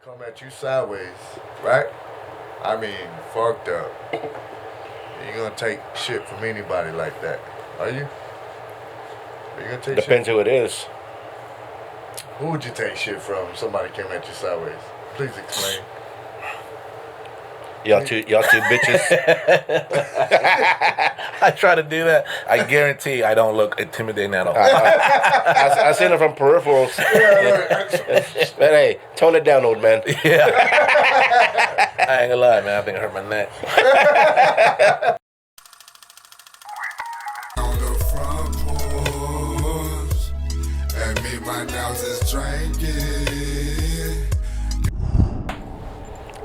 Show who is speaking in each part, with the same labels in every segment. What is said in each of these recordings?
Speaker 1: come at you sideways, right? I mean, fucked up. You gonna take shit from anybody like that? Are you? Are you gonna take
Speaker 2: Depends
Speaker 1: shit?
Speaker 2: who it is.
Speaker 1: Who would you take shit from? If somebody came at you sideways. Please explain.
Speaker 2: Y'all two bitches. I try to do that. I guarantee I don't look intimidating at all. I seen it from peripherals. But hey, tone it down, old man. Yeah. I ain't gonna lie, man. I think I hurt my neck.
Speaker 3: On the front porch, and me, my dogs is drinking.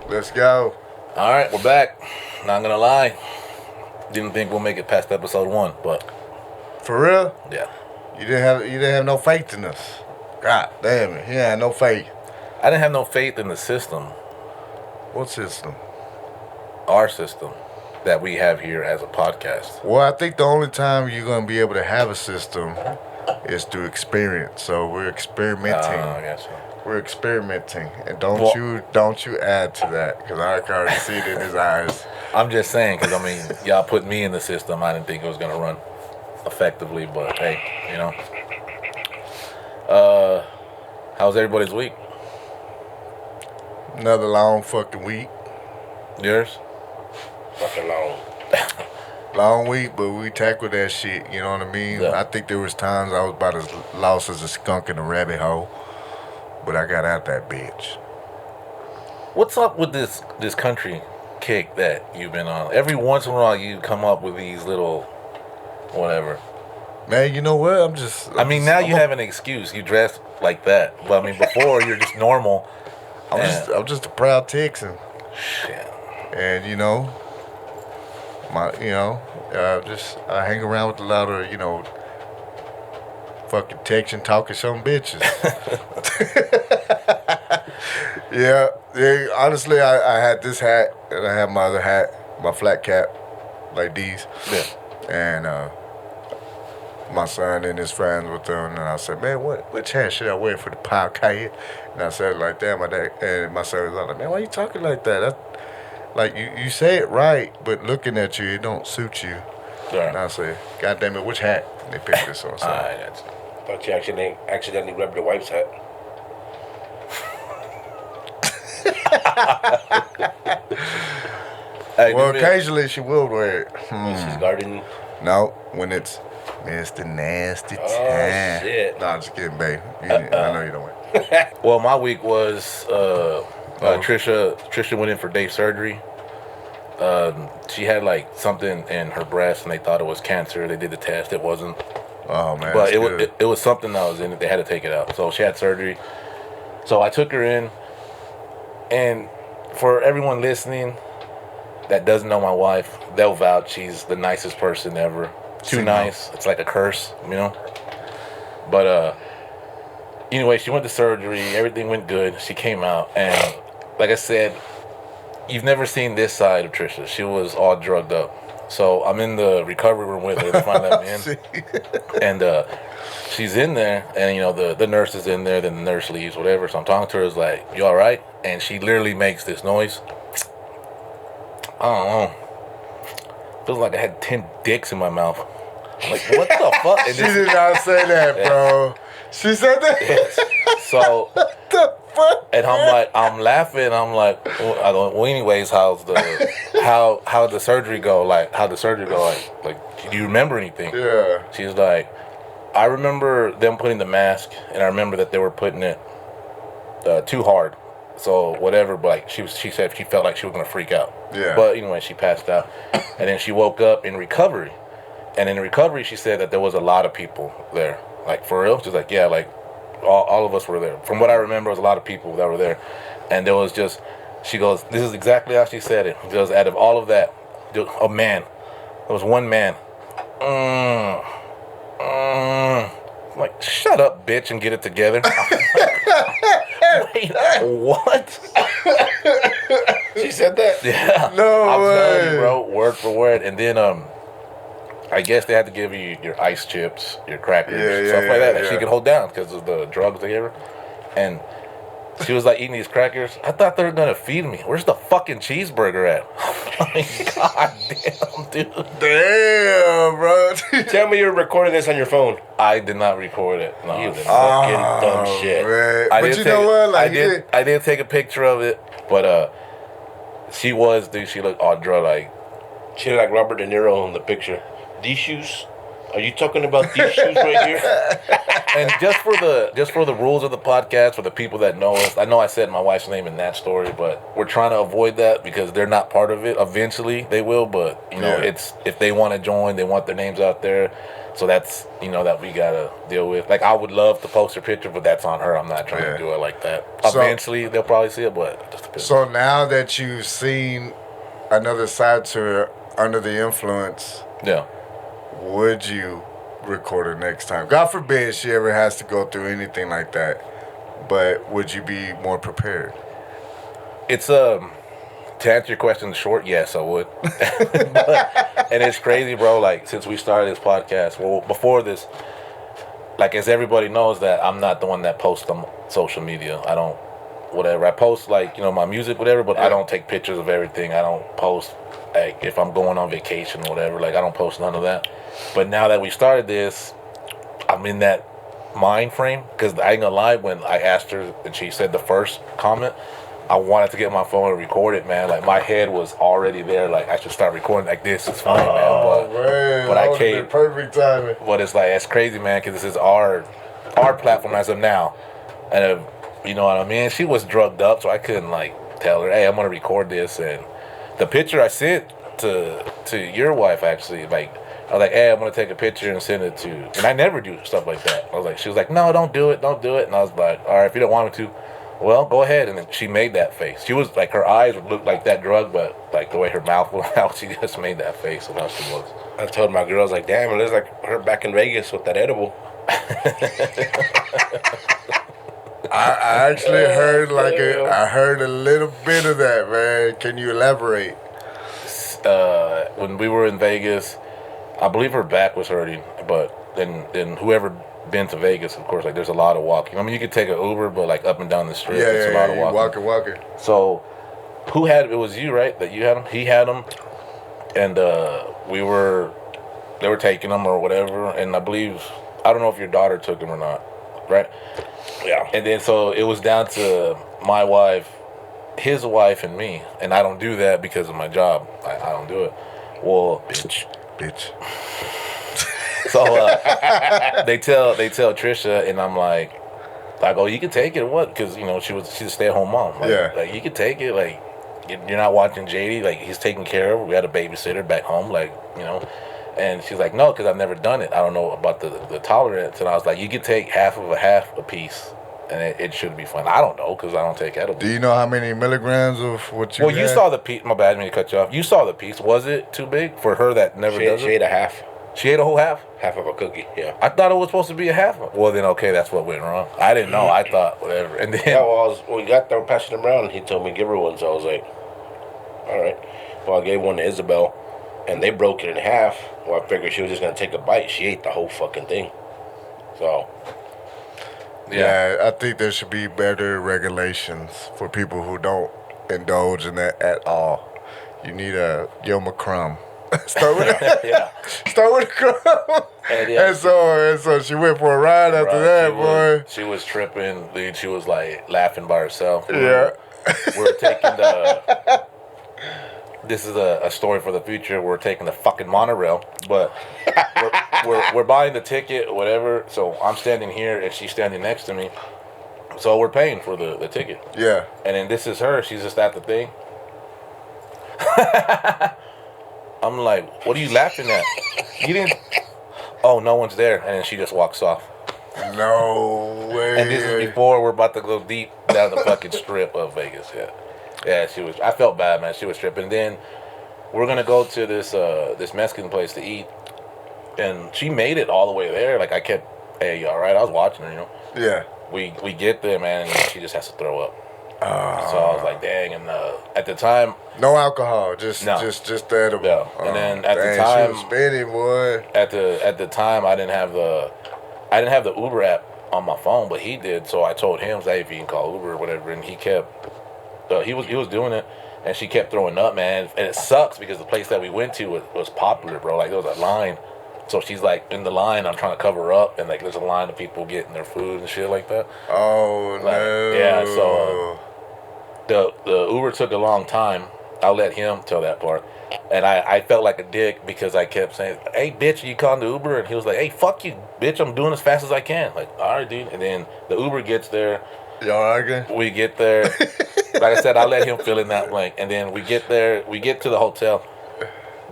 Speaker 1: Let's go.
Speaker 2: All right, we're back. Not gonna lie. Didn't think we'll make it past episode 1, but
Speaker 1: For real?
Speaker 2: yeah.
Speaker 1: You didn't have no faith in us. God damn it. He had no faith.
Speaker 2: I didn't have no faith in the system,
Speaker 1: What system?
Speaker 2: our system, that we have here as a podcast.
Speaker 1: Well, I think the only time you're gonna be able to have a system is through experience. So we're experimenting.
Speaker 2: I guess so.
Speaker 1: We're experimenting, and don't
Speaker 2: Well-
Speaker 1: you add to that, because I can already see it in his eyes.
Speaker 2: I'm just saying, because, I mean, y'all put me in the system. I didn't think it was going to run effectively, but hey, you know. How's everybody's week?
Speaker 1: Another long fucking week.
Speaker 2: Yours?
Speaker 4: Fucking long.
Speaker 1: Long week, but we tackled that shit, you know what I mean?
Speaker 2: Yeah.
Speaker 1: I think there was times I was about as lost as a skunk in a rabbit hole, but I got out that bitch.
Speaker 2: What's up with this country kick that you've been on? Every once in a while, you come up with these little whatever.
Speaker 1: Man, you know what?
Speaker 2: I mean, now you have an excuse. You dress like that. But, I mean, before, you're just normal.
Speaker 1: I'm just a proud Texan.
Speaker 2: Shit.
Speaker 1: And I hang around with a lot of, fucking Texan talking some bitches. yeah, honestly, I had this hat, and I had my other hat, my flat cap, like these.
Speaker 2: Yeah.
Speaker 1: And my son and his friends with them, and I said, man, which hat should I wear for the podcast? And I said it like that. My dad and my son was like, man, why you talking like that? That's, like you say it right, but looking at you, it don't suit you.
Speaker 2: Sorry.
Speaker 1: And I said, God damn it, which hat? And they picked this one. So.
Speaker 2: Alright, that's
Speaker 4: Thought you accidentally rubbed your wife's hat.
Speaker 2: Hey,
Speaker 1: Well,
Speaker 2: do me a-
Speaker 1: occasionally she will wear it.
Speaker 4: She's gardening.
Speaker 1: No, when it's Mr. Nasty Time.
Speaker 4: Oh, shit.
Speaker 1: No, I'm just kidding, babe. I know you don't wear.
Speaker 2: Well, my week was Trisha went in for day surgery. She had like something in her breast, and they thought it was cancer. They did the test; it wasn't.
Speaker 1: Oh man,
Speaker 2: But
Speaker 1: that's
Speaker 2: it was something that was in it. They had to take it out. So she had surgery. So I took her in. And for everyone listening that doesn't know my wife, they'll vouch she's the nicest person ever. Too nice. It's like a curse, you know? But anyway, she went to surgery. Everything went good. She came out. And like I said, you've never seen this side of Trisha. She was all drugged up. So I'm in the recovery room with her. They finally let me in. And she's in there, and the nurse is in there, then the nurse leaves, whatever. So I'm talking to her, it's like, you all right? And she literally makes this noise. I don't know. Feels like I had 10 dicks in my mouth. I'm like, what the fuck? And
Speaker 1: She did not say that, bro. She said that?
Speaker 2: So,
Speaker 1: What the fuck?
Speaker 2: and I'm laughing. I'm like, well, anyways, how the surgery go? Like, how'd the surgery go? Like, do you remember anything?
Speaker 1: Yeah.
Speaker 2: She's like, I remember them putting the mask, and I remember that they were putting it too hard. So whatever, but like she said she felt like she was gonna freak out.
Speaker 1: Yeah.
Speaker 2: But anyway, she passed out, and then she woke up in recovery, and in recovery she said that there was a lot of people there. Like, for real? She's like, yeah, like all of us were there. From what I remember, it was a lot of people that were there, and there was just. She goes, this is exactly how she said it. She goes, out of all of that, a man, there was one man. I'm like, shut up, bitch, and get it together. Wait, what?
Speaker 4: She said that?
Speaker 2: Yeah.
Speaker 1: No
Speaker 2: I'm telling you,
Speaker 1: way.
Speaker 2: bro, word for word. And then I guess they had to give you your ice chips, your crackers, stuff like that she could hold down because of the drugs they gave her. And She was like eating these crackers. I thought they were gonna feed me. Where's the fucking cheeseburger at? Oh my god damn, dude.
Speaker 1: Damn, bro.
Speaker 4: Tell me you're recording this on your phone.
Speaker 2: I did not record it. No, I
Speaker 4: You
Speaker 2: didn't.
Speaker 4: fucking dumb shit.
Speaker 1: Man.
Speaker 2: I
Speaker 1: But
Speaker 2: did
Speaker 1: you
Speaker 2: take
Speaker 1: know
Speaker 2: it-
Speaker 1: what? Like,
Speaker 2: I did take a picture of it, but she was, dude. She looked all drunk, like.
Speaker 4: She looked like Robert De Niro in the picture. These shoes? Are you talking about these shoes right here?
Speaker 2: And just for the rules of the podcast, for the people that know us, I know I said my wife's name in that story, but we're trying to avoid that because they're not part of it. Eventually they will, but you know, it's if they want to join, they want their names out there. So that's that we gotta deal with. Like I would love to post her picture, but that's on her. I'm not trying to do it like that.
Speaker 1: So-
Speaker 2: Eventually they'll probably see it, but just a bit.
Speaker 1: So now that you've seen another side to her under the influence,
Speaker 2: Yeah.
Speaker 1: would you record her next time? God forbid she ever has to go through anything like that. But would you be more prepared?
Speaker 2: It's to answer your question short, yes, I would. And it's crazy, bro. Like since we started this podcast, well, before this, like as everybody knows that I'm not the one that posts on social media. I don't, whatever. I post like my music, whatever, but I don't take pictures of everything. I don't post like if I'm going on vacation, whatever. Like I don't post none of that. But now that we started this, I'm in that mind frame because I ain't gonna lie. When I asked her and she said the first comment, I wanted to get my phone and record it, man. Like my head was already there. Like I should start recording like this. It's funny, man. But I can't.
Speaker 1: Perfect timing.
Speaker 2: But it's like it's crazy, man, because this is our platform as of now, and you know what I mean. She was drugged up, so I couldn't like tell her, hey, I'm gonna record this. And the picture I sent to your wife actually, like. I was like, hey, I'm going to take a picture and send it to you. And I never do stuff like that. She was like, no, don't do it. And I was like, all right, if you don't want me to, well, go ahead. And then she made that face. She was like, her eyes would look like that drug, but like the way her mouth was out, she just made that face of how she was.
Speaker 4: I told my girls, like, damn, it looks like her back in Vegas with that edible.
Speaker 1: I actually heard I heard a little bit of that, man. Can you elaborate?
Speaker 2: When we were in Vegas, I believe her back was hurting, but then whoever been to Vegas, of course, like there's a lot of walking. I mean, you could take an Uber, but like up and down the street, it's a lot of walking.
Speaker 1: Walking.
Speaker 2: So, who had it? Was you, right? That you had him? He had him, and they were taking him or whatever. And I believe, I don't know if your daughter took him or not, right?
Speaker 4: Yeah.
Speaker 2: And then so it was down to my wife, his wife, and me. And I don't do that because of my job. I don't do it. Well,
Speaker 1: Bitch.
Speaker 2: so they tell Trisha, and I'm like, oh, you can take it or what? Because she's a stay-at-home mom. Like you can take it. Like you're not watching JD. Like he's taken care of. We had a babysitter back home. Like and she's like, no, because I've never done it. I don't know about the tolerance. And I was like, you can take half a piece, and it should be fine. I don't know because I don't take edibles.
Speaker 1: Do you know how many milligrams of what you?
Speaker 2: Well, you saw the piece. My bad, I didn't mean to cut you off. You saw the piece. Was it too big for her that never does
Speaker 4: She
Speaker 2: it?
Speaker 4: ate a half.
Speaker 2: She ate a whole half?
Speaker 4: Half of a cookie, yeah.
Speaker 2: I thought it was supposed to be a half. Well, then, okay, that's what went wrong. I didn't know. I thought whatever. And then...
Speaker 4: Yeah, well, when we got there passing them around, he told me give her one, so I was like, all right. Well, I gave one to Isabel, and they broke it in half. Well, I figured she was just going to take a bite. She ate the whole fucking thing. So...
Speaker 1: Yeah, I think there should be better regulations for people who don't indulge in that at all. You need a Yoma crumb. Start with a crumb. And so she went for a ride after that, boy.
Speaker 2: She was tripping, dude. She was like laughing by herself.
Speaker 1: Yeah.
Speaker 2: We're taking this is a story for the future. We're taking the fucking monorail, but we're buying the ticket, whatever. So I'm standing here and she's standing next to me. So we're paying for the ticket.
Speaker 1: Yeah.
Speaker 2: And then this is her. She's just at the thing. I'm like, what are you laughing at? You didn't... Oh, no one's there. And then she just walks off.
Speaker 1: No way.
Speaker 2: And this is before we're about to go deep down the fucking strip of Vegas. Yeah, she was... I felt bad, man. She was tripping. And then we're going to go to this Mexican place to eat. And she made it all the way there. Like, I kept, hey, you all right? I was watching her,
Speaker 1: Yeah.
Speaker 2: We get there, man, and she just has to throw up. So I was like, dang. And at the time...
Speaker 1: No alcohol, just the edible.
Speaker 2: Yeah. And then at the
Speaker 1: She
Speaker 2: time...
Speaker 1: was spinning, boy.
Speaker 2: At the time, I didn't have the Uber app on my phone, but he did. So I told him, hey, if you can call Uber or whatever, and he kept. He was doing it, and she kept throwing up, man. And it sucks because the place that we went to was popular, bro. Like there was a line. So she's like in the line. I'm trying to cover her up, and like there's a line of people getting their food and shit like that.
Speaker 1: Oh
Speaker 2: Like,
Speaker 1: no.
Speaker 2: yeah. So the Uber took a long time. I'll let him tell that part. And I felt like a dick because I kept saying, hey, bitch, are you calling the Uber? And he was like, hey, fuck you, bitch, I'm doing as fast as I can. Like, all right, dude. And then the Uber gets there.
Speaker 1: Y'all arguing?
Speaker 2: We get there. Like I said, I'll let him fill in that blank. And then we get there. We get to the hotel.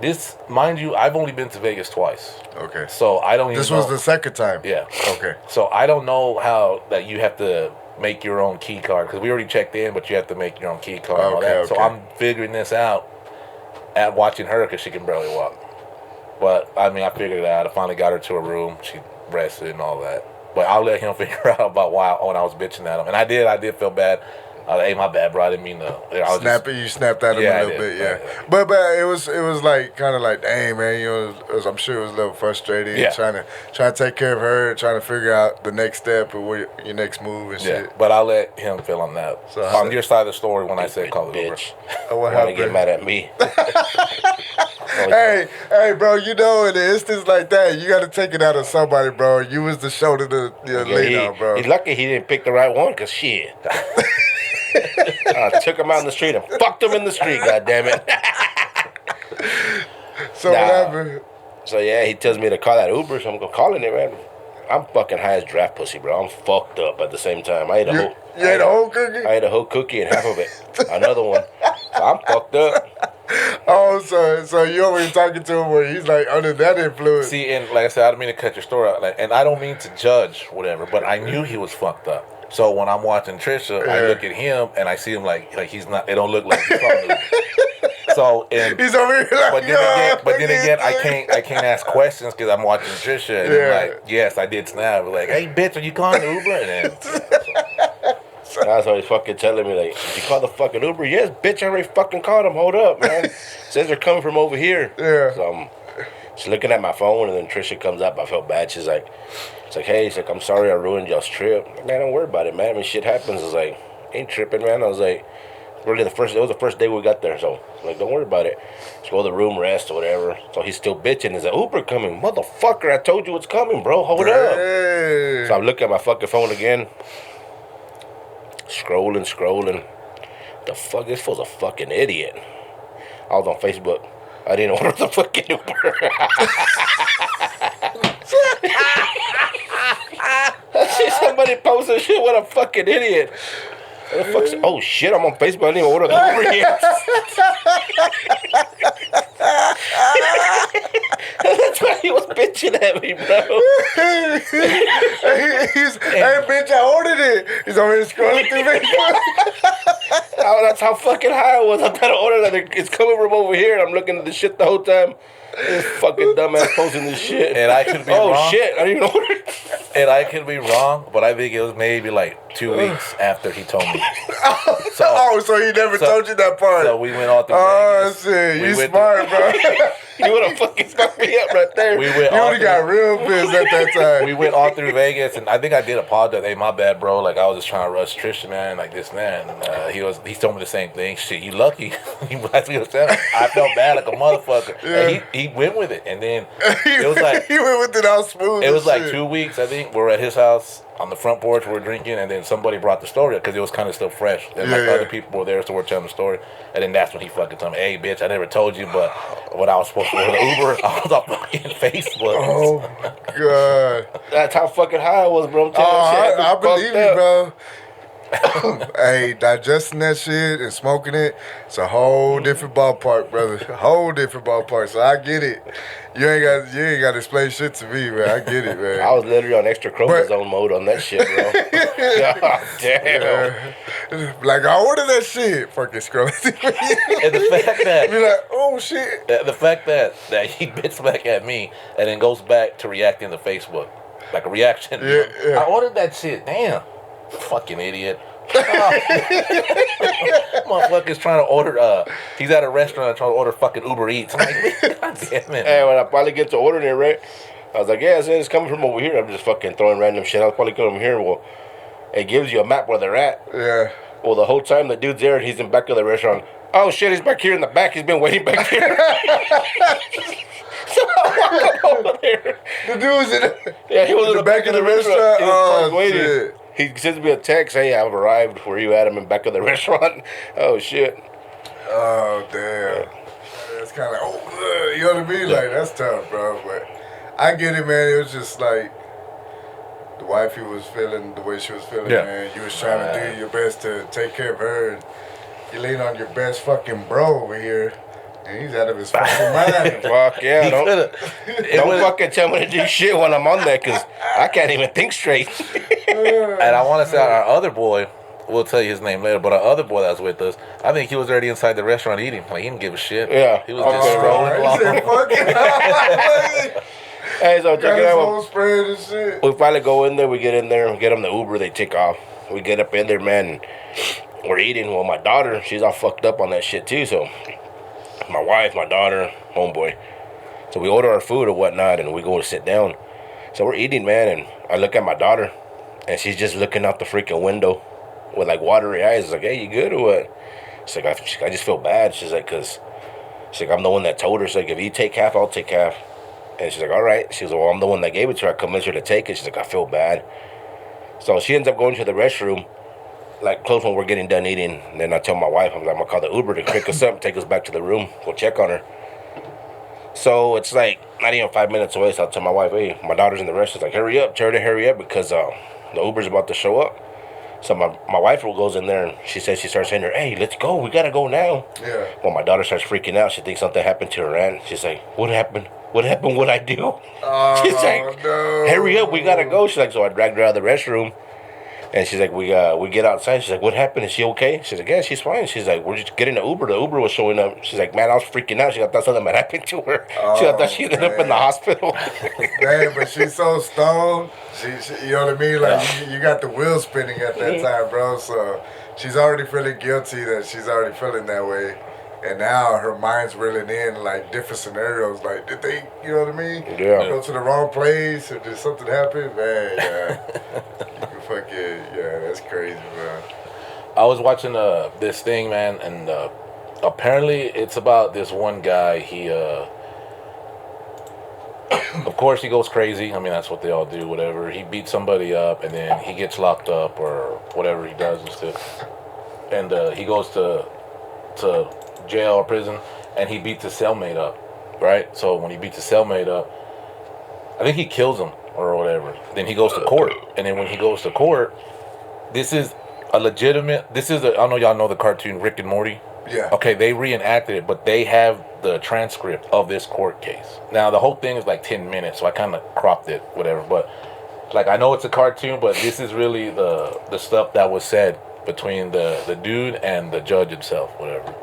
Speaker 2: This, mind you, I've only been to Vegas twice.
Speaker 1: Okay.
Speaker 2: So I don't even
Speaker 1: This
Speaker 2: know.
Speaker 1: was the second time?
Speaker 2: Yeah.
Speaker 1: Okay.
Speaker 2: So I don't know how that you have to make your own key card. Because we already checked in, but you have to make your own key card and all
Speaker 1: Okay,
Speaker 2: that. So
Speaker 1: okay.
Speaker 2: I'm figuring this out at watching her because she can barely walk. But, I mean, I figured it out. I finally got her to her room. She rested and all that. But I'll let him figure out about why when I was bitching at him. And I did feel bad. I was like, hey, my bad, bro. I didn't mean to. I was
Speaker 1: You snapped at him
Speaker 2: Yeah, I
Speaker 1: a little
Speaker 2: did.
Speaker 1: bit, yeah.
Speaker 2: Yeah.
Speaker 1: But it was like kind of like, dang, man, you know, I'm sure it was a little frustrating.
Speaker 2: Yeah.
Speaker 1: Trying to take care of her, trying to figure out the next step or what your next move and
Speaker 2: Yeah,
Speaker 1: shit.
Speaker 2: but I'll let him fill on that.
Speaker 1: So
Speaker 2: On your side of the story when I said call it Uber.
Speaker 4: Bitch.
Speaker 1: Oh, what
Speaker 4: Want to get
Speaker 1: happened?
Speaker 4: mad at me?
Speaker 1: Hey, bro, you know in an instance like that, you got to take it out of somebody, bro. You was the shoulder to lean on, bro.
Speaker 4: He's lucky he didn't pick the right one, cause shit. I took him out in the street and fucked him in the street. God damn it.
Speaker 1: So
Speaker 4: Nah.
Speaker 1: what happened?
Speaker 4: So yeah, he tells me to call that Uber, so I'm gonna call it, man. I'm fucking high as draft pussy, bro. I'm fucked up at the same time. I ate a
Speaker 1: You
Speaker 4: whole.
Speaker 1: ate a whole cookie?
Speaker 4: I ate a whole cookie and half of it. Another one. So I'm fucked up.
Speaker 1: Oh, so you over here talking to him where he's like under that influence.
Speaker 2: See, and like I said, I don't mean to cut your story out, and I don't mean to judge whatever, but I knew he was fucked up. So when I'm watching Trisha, I look at him and I see him like he's not. It don't look like he's from Uber. So and
Speaker 1: He's over here like,
Speaker 2: but then again, I can't ask questions because I'm watching Trisha and I'm like, yes, I did snap. Like, hey, bitch, are you calling the Uber? And then,
Speaker 4: That's why he's fucking telling me, like, did you call the fucking Uber? Yes, bitch, I already fucking called him. Hold up, man. Says they're coming from over here.
Speaker 1: Yeah.
Speaker 4: So I'm just looking at my phone, and then Trisha comes up. I felt bad. She's like, hey, she's like, I'm sorry I ruined y'all's trip. Like, man, don't worry about it, man. I mean, shit happens. I was like, ain't tripping, man. I was like, it was the first day we got there, so like, don't worry about it. Just go to the room, rest or whatever. So he's still bitching. Is an Uber coming? Motherfucker, I told you it's coming, bro. Hold up.
Speaker 1: Hey.
Speaker 4: So I'm looking at my fucking phone again. Scrolling. The fuck? This fool's a fucking idiot. I was on Facebook. I didn't order the fucking Uber. I see somebody posting shit. What a fucking idiot. What the fuck's, oh shit, I'm on Facebook. I didn't even order the Uber yet. That's why he was bitching at me, bro.
Speaker 1: Hey, bitch, I ordered it. He's over here scrolling through Facebook.
Speaker 4: Oh, that's how fucking high I was. I'm trying to order that. It's coming from over here, and I'm looking at the shit the whole time. This fucking dumbass posting this shit.
Speaker 2: and I could be
Speaker 4: Oh
Speaker 2: wrong.
Speaker 4: shit, I didn't even order it.
Speaker 2: And I could be wrong, but I think it was maybe like 2 weeks after he told me.
Speaker 1: So he never told you that part.
Speaker 2: So we went all through
Speaker 1: Oh,
Speaker 2: Vegas.
Speaker 1: shit.
Speaker 2: We
Speaker 1: You
Speaker 2: went
Speaker 1: smart, bro.
Speaker 4: You would have fucking fucked me up right there.
Speaker 2: We went
Speaker 1: You
Speaker 2: all
Speaker 1: would have got
Speaker 2: through,
Speaker 1: real pissed at that time.
Speaker 2: we went all through Vegas, and I think I did apologize. Hey, my bad, bro. Like I was just trying to rush Trisha, man, like this, man. And he told me the same thing. Shit, you lucky. That's what he was telling me. I felt bad like a motherfucker.
Speaker 1: Yeah.
Speaker 2: And he went with it, and then it was like
Speaker 1: he went with it all smooth.
Speaker 2: it
Speaker 1: and
Speaker 2: was like
Speaker 1: shit.
Speaker 2: 2 weeks. I think we're at his house on the front porch. We're drinking, and then somebody brought the story up because it was kind of still fresh. And like
Speaker 1: Yeah.
Speaker 2: other people were there, so we're telling the story. And then that's when he fucking told me, "Hey, bitch, I never told you, but when I was supposed to order the Uber, I was on fucking Facebook."
Speaker 1: Oh, God.
Speaker 4: That's how fucking high I was, bro. I'm telling you, shit,
Speaker 1: I
Speaker 4: been
Speaker 1: believe
Speaker 4: fucked
Speaker 1: you,
Speaker 4: up.
Speaker 1: bro. Hey, digesting that shit and smoking it, it's a whole different ballpark, brother. A whole different ballpark. So I get it. You ain't got to explain shit to me, man. I get it, man.
Speaker 4: I was literally on extra chromosome mode on that shit, bro. God damn.
Speaker 1: Like I ordered that shit. Fucking scrolling.
Speaker 2: And the fact that
Speaker 1: Be like, oh shit.
Speaker 2: the fact that he bits back at me and then goes back to reacting to Facebook, like a reaction.
Speaker 1: Yeah.
Speaker 2: I ordered that shit. Damn, fucking idiot. Motherfucker's trying to order. He's at a restaurant trying to order fucking Uber Eats. I'm like, God damn it.
Speaker 4: Hey, when I finally get to ordering it, right? I was like, yeah, it's coming from over here. I'm just fucking throwing random shit. I was probably coming from here. Well, it gives you a map where they're at.
Speaker 1: Yeah.
Speaker 4: Well, the whole time the dude's there and he's in back of the restaurant. Oh shit, he's back here in the back. He's been waiting back here. So I walk over there.
Speaker 1: The dude's in
Speaker 4: Yeah, he was in the back of the restaurant. He was waiting.
Speaker 1: Shit.
Speaker 4: He sends me a text. Hey, I've arrived. Where you at? I'm in back of the restaurant. Oh shit.
Speaker 1: Oh, damn. That's kind of like, oh, you know what I mean? Like, that's tough, bro. But I get it, man. It was just like the wifey was feeling the way she was feeling, man. You was trying to do your best to take care of her. And you lean on your best fucking bro over here. And he's out of his fucking mind.
Speaker 4: Fuck yeah. Don't fucking tell me to do shit when I'm on there because I can't even think straight.
Speaker 2: And I want to say our other boy, we'll tell you his name later, but our other boy that was with us, I think he was already inside the restaurant eating. Like, he didn't give a shit.
Speaker 4: Yeah.
Speaker 2: He was just strolling along.
Speaker 4: Hey, so check it out.
Speaker 1: Spread and shit.
Speaker 4: We finally go in there. We get in there. We get them the Uber. They take off. We get up in there, man. And we're eating. Well, my daughter, she's all fucked up on that shit, too. So my wife, my daughter, homeboy. So we order our food or whatnot, and we go to sit down. So we're eating, man, and I look at my daughter, and she's just looking out the freaking window with, like, watery eyes. It's like, hey, you good or what? She's like, I just feel bad. She's like, I'm the one that told her. She's like, if you take half, I'll take half. And she's like, all right. She goes, well, I'm the one that gave it to her. I convinced her to take it. She's like, I feel bad. So she ends up going to the restroom, like, close when we're getting done eating. And then I tell my wife, I'm like, I'm going to call the Uber to pick us up and take us back to the room. Go check on her. So it's like not even 5 minutes away. So I tell my wife, hey, my daughter's in the restroom. She's like, hurry up, Charity, hurry up, because the Uber's about to show up. So my wife goes in there and she starts saying to her, hey, let's go. We got to go now.
Speaker 1: Yeah.
Speaker 4: Well, my daughter starts freaking out. She thinks something happened to her aunt. She's like, what happened? What happened? What'd I do?
Speaker 1: Oh,
Speaker 4: she's like,
Speaker 1: no.
Speaker 4: hurry up. We got to go. She's like, so I dragged her out of the restroom. And she's like, we get outside. She's like, what happened? Is she okay? She's like, yeah, she's fine. She's like, we're just getting an Uber. The Uber was showing up. She's like, man, I was freaking out. She thought something might happen to her. She thought she ended up in the hospital.
Speaker 1: Man, but she's so stoned. She, you know what I mean? Like, you got the wheel spinning at that time, bro. So she's already feeling guilty that she's already feeling that way. And now her mind's reeling in, like, different scenarios. Like, did they, you know what I mean?
Speaker 4: Yeah.
Speaker 1: Go to the wrong place or did something happen? Man, yeah. You can fucking, yeah, that's crazy, man.
Speaker 2: I was watching this thing, man, and apparently it's about this one guy. He, of course, he goes crazy. I mean, that's what they all do, whatever. He beats somebody up, and then he gets locked up or whatever he does and stuff. And he goes to jail or prison, and he beats his cellmate up, right? So when he beats his cellmate up, I think he kills him or whatever. Then he goes to court, and then when he goes to court, this is a legitimate. I know y'all know the cartoon Rick and Morty.
Speaker 1: Yeah.
Speaker 2: Okay, they reenacted it, but they have the transcript of this court case. Now the whole thing is like 10 minutes, so I kind of cropped it, whatever. But like, I know it's a cartoon, but this is really the stuff that was said between the dude and the judge himself, whatever.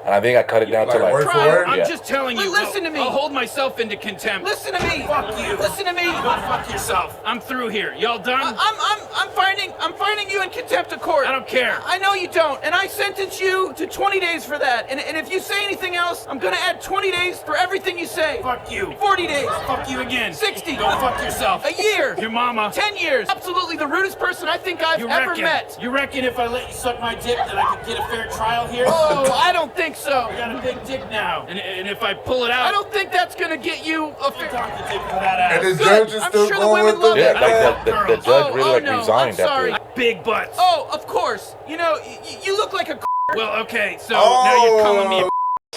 Speaker 2: And I think I cut it down to like
Speaker 1: word for word?
Speaker 5: I'm
Speaker 2: Yeah.
Speaker 5: just telling you.
Speaker 6: Listen to me.
Speaker 5: I'll hold myself into contempt.
Speaker 6: Listen to me.
Speaker 5: Fuck you.
Speaker 6: Listen to me.
Speaker 5: Go fuck yourself. I'm through here. Y'all done?
Speaker 6: I'm finding you in contempt of court.
Speaker 5: I don't care.
Speaker 6: I know you don't, and I sentence you to 20 days for that. And if you say anything else, I'm gonna add 20 days for everything you say.
Speaker 5: Fuck you.
Speaker 6: 40 days.
Speaker 5: Fuck you again.
Speaker 6: 60.
Speaker 5: Go fuck yourself.
Speaker 6: A year.
Speaker 5: Your mama.
Speaker 6: 10 years. Absolutely the rudest person I think I've
Speaker 5: You
Speaker 6: ever
Speaker 5: reckon?
Speaker 6: met.
Speaker 5: You reckon if I let you suck my dick that I could get a fair trial here?
Speaker 6: Oh, I don't think so.
Speaker 5: I got a big dick now. And if I pull it out,
Speaker 6: I don't think that's gonna get you a
Speaker 5: I'll
Speaker 6: fair.
Speaker 5: talk the dick for that ass.
Speaker 1: And the
Speaker 6: Good.
Speaker 1: judge is
Speaker 6: I'm
Speaker 1: still
Speaker 6: sure the
Speaker 1: going
Speaker 6: women
Speaker 1: with
Speaker 6: love
Speaker 1: them?
Speaker 2: like
Speaker 6: that.
Speaker 2: the judge
Speaker 6: Oh,
Speaker 2: really
Speaker 6: no,
Speaker 2: resigned
Speaker 6: I'm sorry.
Speaker 2: after.
Speaker 5: Big butts.
Speaker 6: Oh, of course. You know, you look like a.
Speaker 5: Well, okay, so now you're calling me a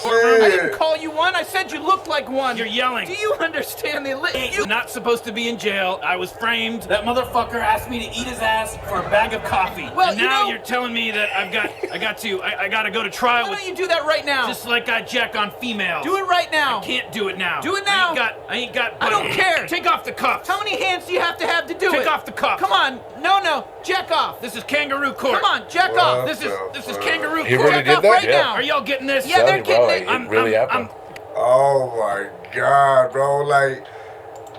Speaker 6: I didn't call you one. I said you looked like one.
Speaker 5: You're yelling.
Speaker 6: Do you understand the?
Speaker 5: You're not supposed to be in jail. I was framed. That motherfucker asked me to eat his ass for a bag of coffee.
Speaker 6: Well,
Speaker 5: and
Speaker 6: you
Speaker 5: now
Speaker 6: know-
Speaker 5: you're telling me that I gotta go to trial
Speaker 6: Why
Speaker 5: with
Speaker 6: don't you do that right now?
Speaker 5: just like I jack on females.
Speaker 6: do it right now.
Speaker 5: Can't do it now.
Speaker 6: Do it now.
Speaker 5: I ain't got.
Speaker 6: I don't care.
Speaker 5: Take off the cuffs.
Speaker 6: How many hands do you have to do it?
Speaker 5: Take off the cuffs.
Speaker 6: Come on. No. Jack off.
Speaker 5: This is kangaroo court.
Speaker 6: Come on, jack
Speaker 1: What
Speaker 6: off.
Speaker 5: This is kangaroo
Speaker 2: He
Speaker 5: court.
Speaker 2: really
Speaker 6: Jack
Speaker 2: did
Speaker 6: off
Speaker 2: that?
Speaker 6: right
Speaker 2: Yeah.
Speaker 6: now.
Speaker 5: Are y'all getting this?
Speaker 6: Yeah, they're
Speaker 2: Tell me,
Speaker 6: getting
Speaker 2: bro,
Speaker 6: it.
Speaker 2: it really happened.
Speaker 1: Oh my God, bro! Like,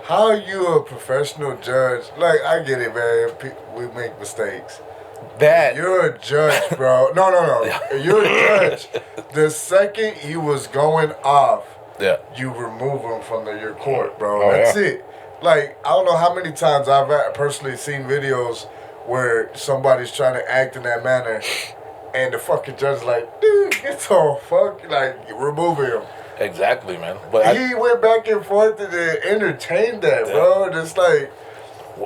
Speaker 1: how you a professional judge? Like, I get it, man. We make mistakes.
Speaker 2: That
Speaker 1: You're a judge, bro. No. You're a judge. The second he was going off,
Speaker 2: yeah.
Speaker 1: you remove him from your court, bro.
Speaker 4: Oh,
Speaker 1: That's
Speaker 4: yeah.
Speaker 1: it. like, I don't know how many times I've personally seen videos where somebody's trying to act in that manner, and the fucking judge is like, dude, get the fuck, like, remove him.
Speaker 2: Exactly, man. But
Speaker 1: He went back and forth and entertained that, bro. And it's like,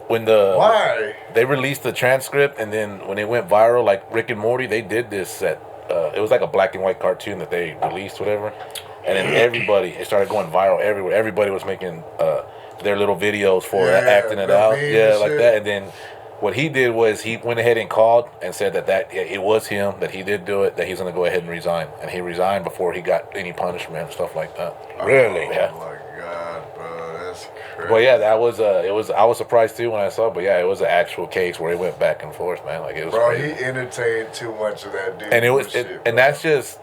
Speaker 2: when
Speaker 1: why?
Speaker 2: they released the transcript, and then when it went viral, like Rick and Morty, they did this at it was like a black and white cartoon that they released, whatever, and then it started going viral everywhere. Everybody was making their little videos for acting it out, like that. And then what he did was he went ahead and called and said that it was him, that he did do it, that he's gonna go ahead and resign, and he resigned before he got any punishment and stuff like that.
Speaker 4: Really?
Speaker 2: Yeah.
Speaker 1: Oh my god, bro, that's crazy.
Speaker 2: But yeah, that was I was surprised too when I saw it, but yeah, it was an actual case where it went back and forth, man. Like it was
Speaker 1: Bro,
Speaker 2: crazy.
Speaker 1: he entertained too much of that dude.
Speaker 2: And it was
Speaker 1: shit,
Speaker 2: and that's just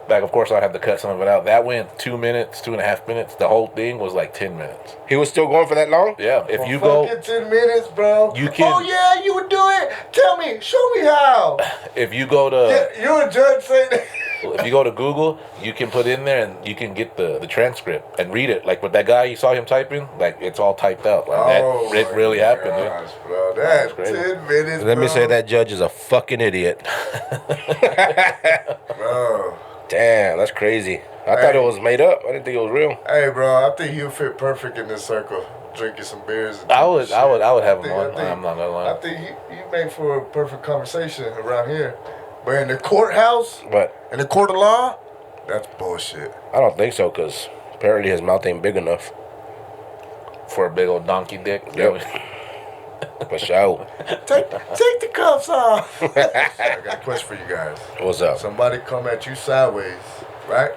Speaker 2: like, of course I had to cut some of it out. That went 2 minutes, 2.5 minutes. The whole thing was like 10 minutes.
Speaker 4: He was still going for that long?
Speaker 2: Yeah, if
Speaker 1: for
Speaker 2: you go,
Speaker 1: fucking 10 minutes, bro.
Speaker 2: You can-
Speaker 1: Oh yeah, you would do it. Tell me, show me how.
Speaker 2: if you go to
Speaker 1: Yeah, you're a judge saying that.
Speaker 2: if you go to Google, you can put in there and you can get the transcript and read it. Like with that guy, you saw him typing, like it's all typed out. Like that, it really happened, dude.
Speaker 1: Gosh, bro, that's
Speaker 2: crazy.
Speaker 1: 10 minutes.
Speaker 4: Let me
Speaker 1: bro.
Speaker 4: say that judge is a fucking idiot.
Speaker 1: Bro.
Speaker 4: Damn, that's crazy. I thought it was made up. I didn't think it was real.
Speaker 1: Hey, bro, I think you fit perfect in this circle. Drinking some beers. And
Speaker 2: I would
Speaker 1: shit.
Speaker 2: have him
Speaker 1: I
Speaker 2: on.
Speaker 1: think-
Speaker 2: I'm not gonna lie.
Speaker 1: I think you made for a perfect conversation around here. But in the courthouse,
Speaker 4: But
Speaker 1: in the court of law, that's bullshit.
Speaker 4: I don't think so, because apparently his mouth ain't big enough.
Speaker 2: For a big old donkey dick.
Speaker 4: Yep. For sure.
Speaker 1: Take the cuffs off. I got a question for you guys.
Speaker 4: What's up?
Speaker 1: Somebody come at you sideways, right?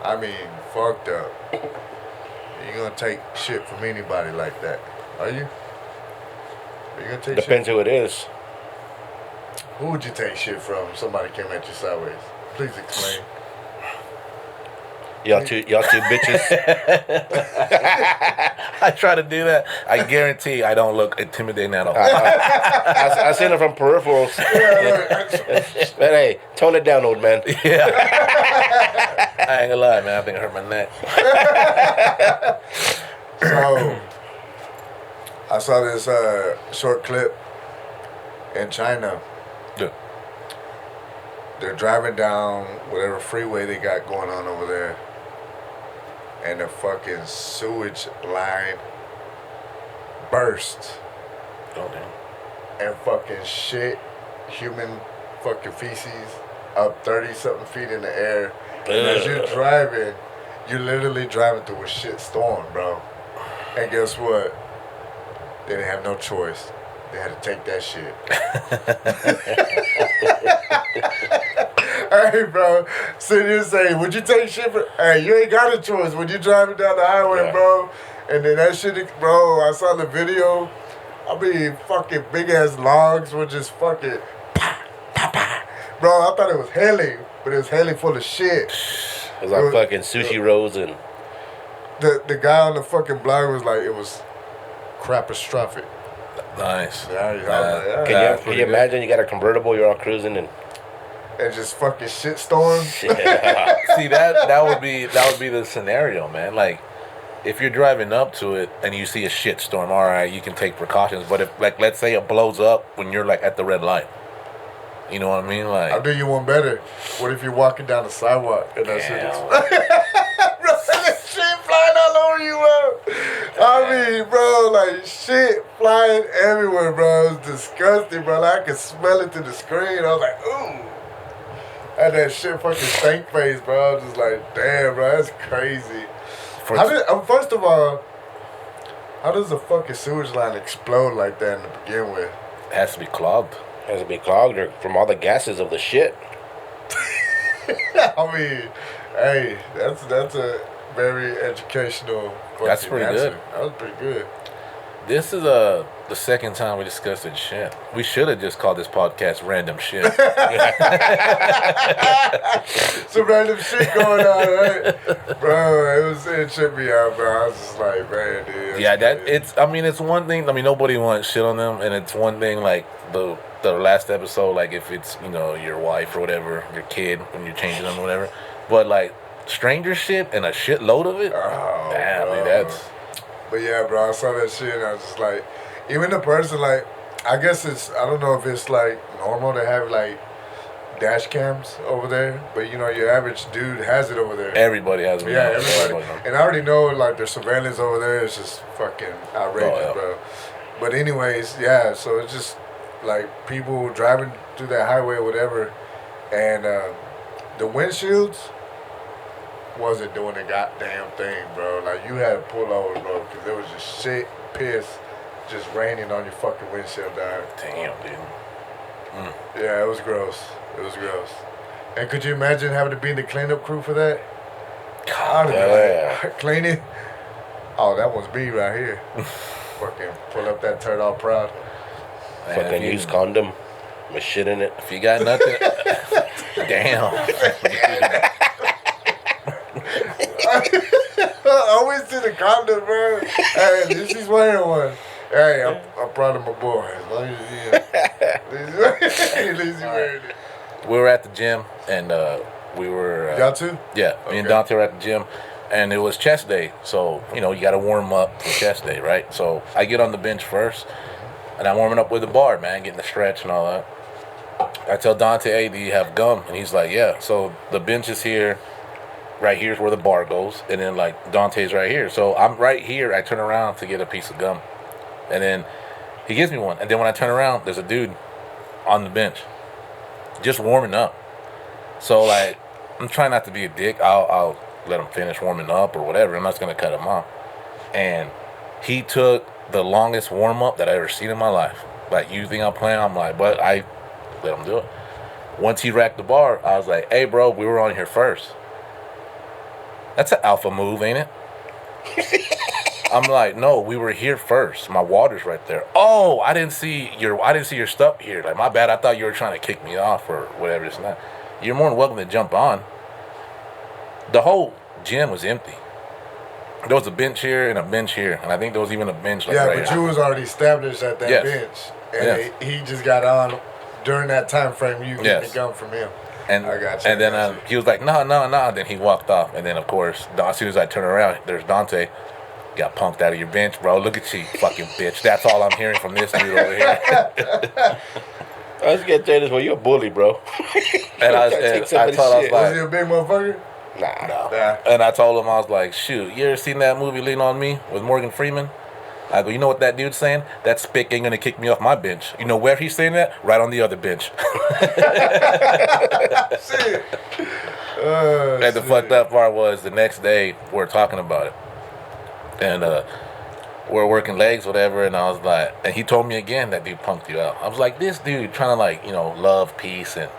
Speaker 1: I mean, fucked up. You gonna take shit from anybody like that? Are you? Are you gonna take
Speaker 4: Depends
Speaker 1: shit?
Speaker 4: who it is.
Speaker 1: Who would you take shit from? If somebody came at you sideways. Please explain.
Speaker 4: Y'all two bitches.
Speaker 2: I try to do that. I guarantee I don't look intimidating at all.
Speaker 4: I seen it from peripherals. But hey, tone it down, old man.
Speaker 2: Yeah. I ain't gonna lie, man. I think I hurt my neck.
Speaker 1: So, I saw this short clip in China.
Speaker 2: Yeah.
Speaker 1: They're driving down whatever freeway they got going on over there, and the fucking sewage line burst
Speaker 2: Oh, damn.
Speaker 1: and fucking shit human fucking feces up 30-something feet in the air. And as you're driving, you're literally driving through a shit storm, bro. And guess what? They didn't have no choice. They had to take that shit. Hey, bro. Sit here and say, would you take shit for... Hey, you ain't got a choice when you're driving down the highway,
Speaker 4: Yeah.
Speaker 1: bro. And then that shit... Bro, I saw the video. I mean, fucking big-ass logs were just fucking... Pa, pa, pa. Bro, I thought it was hailing, but it was hailing full of shit.
Speaker 4: It was like fucking sushi rolls and
Speaker 1: The guy on the fucking blog was like, it was crapastrophic.
Speaker 2: Nice.
Speaker 4: can you imagine you got a convertible, you're all cruising and
Speaker 1: And just fucking shitstorm.
Speaker 4: yeah.
Speaker 2: See that would be the scenario, man. Like if you're driving up to it and you see a shit storm, all right, you can take precautions. But if, like, let's say it blows up when you're like at the red light, you know what I mean? Like,
Speaker 1: I'll do you one better. What if you're walking down the sidewalk and that shit is... Bro, that shit flying all over you, bro. I mean, bro, like shit flying everywhere, bro. It was disgusting, bro. Like, I could smell it through the screen. I was like, ooh. And that shit fucking stank face, bro. I was just like, damn, bro, that's crazy. First of all, how does a fucking sewage line explode like that to begin with?
Speaker 2: it has to be clogged.
Speaker 4: Has to be clogged or from all the gases of the shit.
Speaker 1: I mean, hey, that's a very educational.
Speaker 2: That's
Speaker 1: fucking
Speaker 2: pretty
Speaker 1: answer.
Speaker 2: good.
Speaker 1: That was pretty good.
Speaker 2: This is the second time we discussed this shit. We should have just called this podcast "Random Shit."
Speaker 1: Some random shit going on, right? Bro, it tripped me out, bro. I was just like, man, dude.
Speaker 2: Yeah, it's one thing. I mean, nobody wants shit on them, and it's one thing like the last episode, like if it's, you know, your wife or whatever, your kid, when you're changing them or whatever. But like stranger shit and a shitload of it,
Speaker 1: Oh,
Speaker 2: damn,
Speaker 1: bro.
Speaker 2: dude,
Speaker 1: But yeah, bro, I saw that shit and I was just like, even the person, like, I guess it's, I don't know if it's like normal to have like dash cams over there, but you know, your average dude has it over there.
Speaker 2: Everybody has one.
Speaker 1: Yeah, everybody.
Speaker 2: knows.
Speaker 1: And I already know, like, the surveillance over there is just fucking outrageous,
Speaker 2: Oh, yeah.
Speaker 1: bro. But anyways, yeah, so it's just, like, people driving through that highway or whatever, and the windshields wasn't doing a goddamn thing, bro. Like, you had to pull over, bro, because there was just shit, piss, just raining on your fucking windshield, dog.
Speaker 2: Damn, dude.
Speaker 1: Yeah, it was gross. It was gross. And could you imagine having to be in the cleanup crew for that?
Speaker 2: God,
Speaker 1: I'd
Speaker 4: yeah.
Speaker 1: be like, cleaning. Oh, that was me right here. Fucking pull up that turd all proud.
Speaker 2: man,
Speaker 4: Fucking use condom. My shit in it.
Speaker 2: If you got nothing, damn.
Speaker 1: Always to the condom, bro. Hey, at least he's wearing one. Hey, I'm proud of my boy. As long as at least he's wearing it.
Speaker 2: We were at the gym and we were.
Speaker 1: Y'all too?
Speaker 2: Yeah, me and
Speaker 1: Okay.
Speaker 2: Dante were at the gym, and it was chest day. So you know you got to warm up for chest day, right? So I get on the bench first, and I'm warming up with the bar, man, getting the stretch and all that. I tell Dante, "Hey, do you have gum?" And he's like, "Yeah." So the bench is here. Right here's where the bar goes, and then like Dante's right here. So I'm right here. I turn around to get a piece of gum, and then he gives me one. And then when I turn around, there's a dude on the bench, just warming up. So like, I'm trying not to be a dick. I'll let him finish warming up or whatever. I'm not just gonna cut him off. And he took the longest warm up that I ever seen in my life. Like, you think I'm playing? I'm like, but I let him do it. Once he racked the bar, I was like, hey bro, we were on here first. That's an alpha move, ain't it? I'm like, no, we were here first. My water's right there. Oh, I didn't see your stuff here. Like, my bad. I thought you were trying to kick me off or whatever. It's not. You're more than welcome to jump on. The whole gym was empty. There was a bench here and a bench here, and I think there was even a bench like
Speaker 1: Yeah,
Speaker 2: right
Speaker 1: but
Speaker 2: here.
Speaker 1: you was already established at that
Speaker 2: Yes.
Speaker 1: bench. And
Speaker 2: Yes.
Speaker 1: he just got on during that time frame you getting
Speaker 2: Yes.
Speaker 1: the gum from him.
Speaker 2: And
Speaker 1: I got you,
Speaker 2: and then
Speaker 1: I got you.
Speaker 2: he was like, no. Then he walked off. And then, of course, as soon as I turn around, there's Dante. Got punked out of your bench, bro. Look at you, fucking bitch. That's all I'm hearing from this dude over here.
Speaker 4: I was gonna tell you this, well, you're a bully, bro.
Speaker 2: And I
Speaker 4: Take
Speaker 2: was
Speaker 4: somebody's shit.
Speaker 1: Was
Speaker 2: like,
Speaker 1: he a big motherfucker?
Speaker 4: Nah.
Speaker 1: Nah.
Speaker 2: and I told him, I was like, shoot, you ever seen that movie Lean On Me with Morgan Freeman? I go, you know what that dude's saying? That spick ain't gonna kick me off my bench. You know where he's saying that? Right on the other bench.
Speaker 1: Shit.
Speaker 2: And the fucked up part was the next day we're talking about it. And we're working legs, whatever, and I was like, and he told me again that dude punked you out. I was like, this dude trying to, like, you know, love, peace, and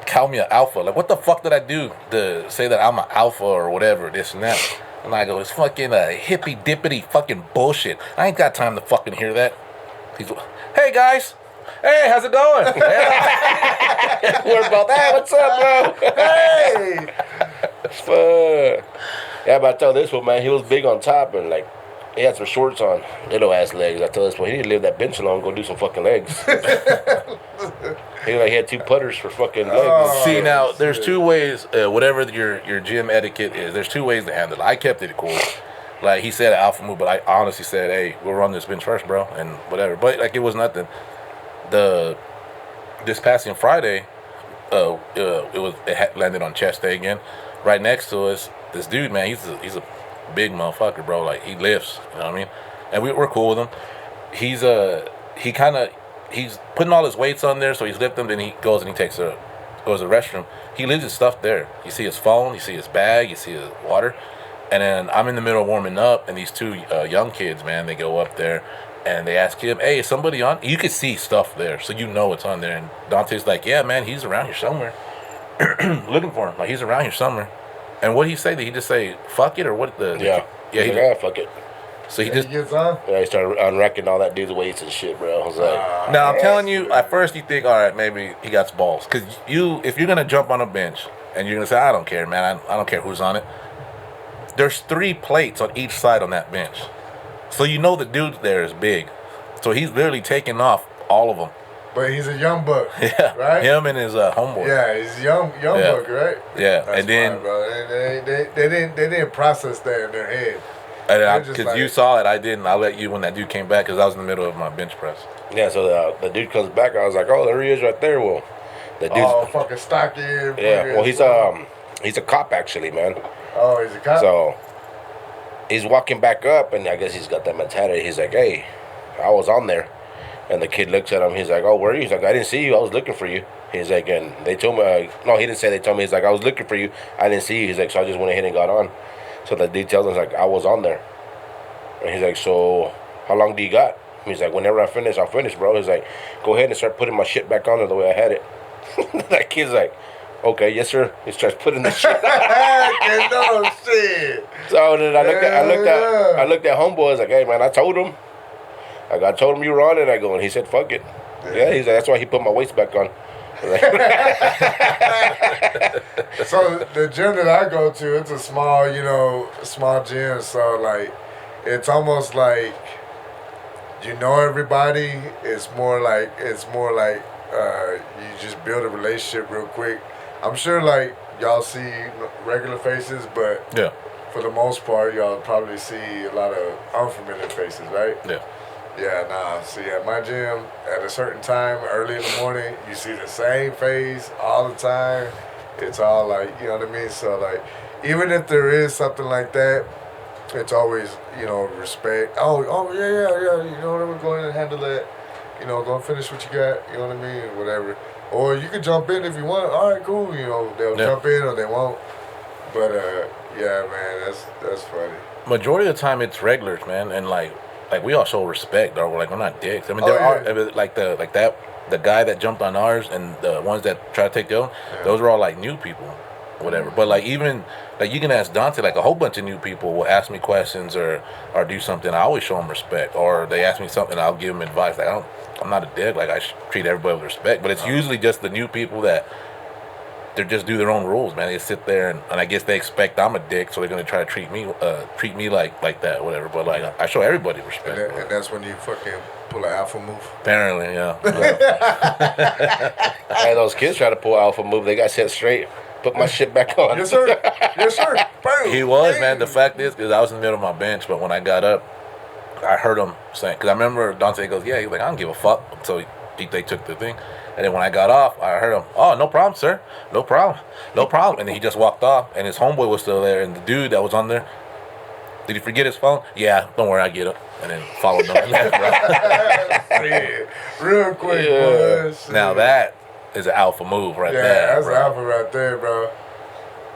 Speaker 2: call me an alpha. Like, what the fuck did I do to say that I'm an alpha or whatever, this and that? And I go, it's fucking hippy dippity fucking bullshit. I ain't got time to fucking hear that. He's like, hey guys. Hey, how's it going?
Speaker 4: What about that? What's up, bro?
Speaker 1: Hey!
Speaker 4: Fuck. Yeah, but I tell this one, man, he was big on top and like he had some shorts on, little ass legs. I tell this one, he didn't leave that bench alone, go do some fucking legs. He had 2 putters for fucking legs.
Speaker 1: Oh.
Speaker 2: See, now, there's 2 ways, whatever your gym etiquette is, there's 2 ways to handle it. I kept it cool. Like, he said an alpha move, but I honestly said, hey, we'll run this bench first, bro, and whatever. But, like, it was nothing. This past Friday, it landed on chest day again. Right next to us, this dude, man, he's a big motherfucker, bro. Like, he lifts, you know what I mean? And we're cool with him. He's putting all his weights on there, so he's lifting. Then he goes and he goes to the restroom. He leaves his stuff there. You see his phone, you see his bag, you see his water, and then I'm in the middle warming up, and these 2 young kids, man, they go up there and they ask him, "Hey, is somebody on?" You can see stuff there, so you know it's on there. And Dante's like, "Yeah, man, he's around here somewhere." Looking for him, like he's around here somewhere. And what did he say? Did he just say "fuck it" or what?
Speaker 4: Yeah.
Speaker 2: Yeah.
Speaker 4: He's like, fuck it.
Speaker 2: So he
Speaker 1: He
Speaker 2: just.
Speaker 1: gets on?
Speaker 4: Yeah, he started unwracking all that dude's weights and shit, bro. I was like,
Speaker 2: Now I'm telling you, at first you think, all right, maybe he got balls, because if you're gonna jump on a bench and you're gonna say, I don't care, man, I don't care who's on it. There's 3 plates on each side on that bench, so you know the dude there is big. So he's literally taking off all of them.
Speaker 1: But he's a young buck.
Speaker 2: Yeah,
Speaker 1: Right?
Speaker 2: him and his homeboy.
Speaker 1: Yeah, he's young
Speaker 2: Yeah.
Speaker 1: buck, right?
Speaker 2: Yeah,
Speaker 1: That's
Speaker 2: and then
Speaker 1: fine, bro. They didn't process that in their head. You're just
Speaker 2: Because you
Speaker 1: like-
Speaker 2: saw it, I didn't. I let you when that dude came back because I was in the middle of my bench press.
Speaker 4: Yeah, so the dude comes back. I was like, oh, there he is right there. Well, the dude's
Speaker 1: Oh, fucking stocky.
Speaker 4: yeah. Well, he's a cop actually, man.
Speaker 1: Oh, he's a cop.
Speaker 4: So he's walking back up, and I guess he's got that mentality. He's like, hey, I was on there. And the kid looks at him. He's like, oh, where are you? He's like, I didn't see you. I was looking for you. He's like, and they told me, no, he didn't say they told me. He's like, I was looking for you. I didn't see you. He's like, so I just went ahead and got on. So the dude tells him, like, I was on there. And he's like, so how long do you got? He's like, whenever I finish, I'll finish, bro. He's like, go ahead and start putting my shit back on there the way I had it. That kid's like, okay, yes, sir. He starts putting the shit
Speaker 1: No shit.
Speaker 4: So then I looked at homeboy. I was like, hey, man, I told him you were on it. I go, and he said, fuck it. Yeah, he's like, that's why he put my weights back on.
Speaker 1: So the gym that I go to, it's a small, small gym. So like, it's almost like, everybody. It's more like you just build a relationship real quick. I'm sure like y'all see regular faces, but
Speaker 2: Yeah.
Speaker 1: for the most part, y'all probably see a lot of unfamiliar faces, right?
Speaker 2: Yeah.
Speaker 1: Yeah, nah. See, at my gym, at a certain time, early in the morning, you see the same face all the time. It's all like, you know what I mean? So, like, even if there is something like that, it's always, respect. Oh, yeah. You know what I mean? Go ahead and handle that. Go finish what you got. You know what I mean? Or whatever. Or you can jump in if you want. All right, cool. They'll jump in or they won't. But, yeah, man, that's funny.
Speaker 2: Majority of the time, it's regulars, man, and like we all show respect, or like we're not dicks. I mean, the guy that jumped on ours and the ones that try to take the own, those are all like new people, whatever. But like even like you can ask Dante, like a whole bunch of new people will ask me questions or do something. I always show them respect, or they ask me something, I'll give them advice. Like I'm not a dick. Like I treat everybody with respect. But it's usually just the new people that they just do their own rules, man. They sit there and I guess they expect I'm a dick, so they're gonna try to treat me like that, whatever. But like I show everybody respect.
Speaker 1: And that's when you fucking pull an alpha move.
Speaker 2: Apparently, yeah.
Speaker 4: Hey, those kids try to pull alpha move. They got set straight. Put my shit back on.
Speaker 1: Yes, sir. Yes, sir. Boom.
Speaker 2: He was, man. The fact is, because I was in the middle of my bench, but when I got up, I heard him saying, because I remember Dante goes, yeah, he's like, I don't give a fuck. So they took the thing. And then when I got off, I heard him, oh, no problem, sir. No problem. No problem. And then he just walked off, and his homeboy was still there. And the dude that was on there, did he forget his phone? Yeah, don't worry, I get up. And then followed him.
Speaker 1: Yeah, real quick,
Speaker 4: Yeah.
Speaker 1: boys.
Speaker 2: Now that is an alpha move right there.
Speaker 1: That's
Speaker 2: bro.
Speaker 1: alpha right there, bro.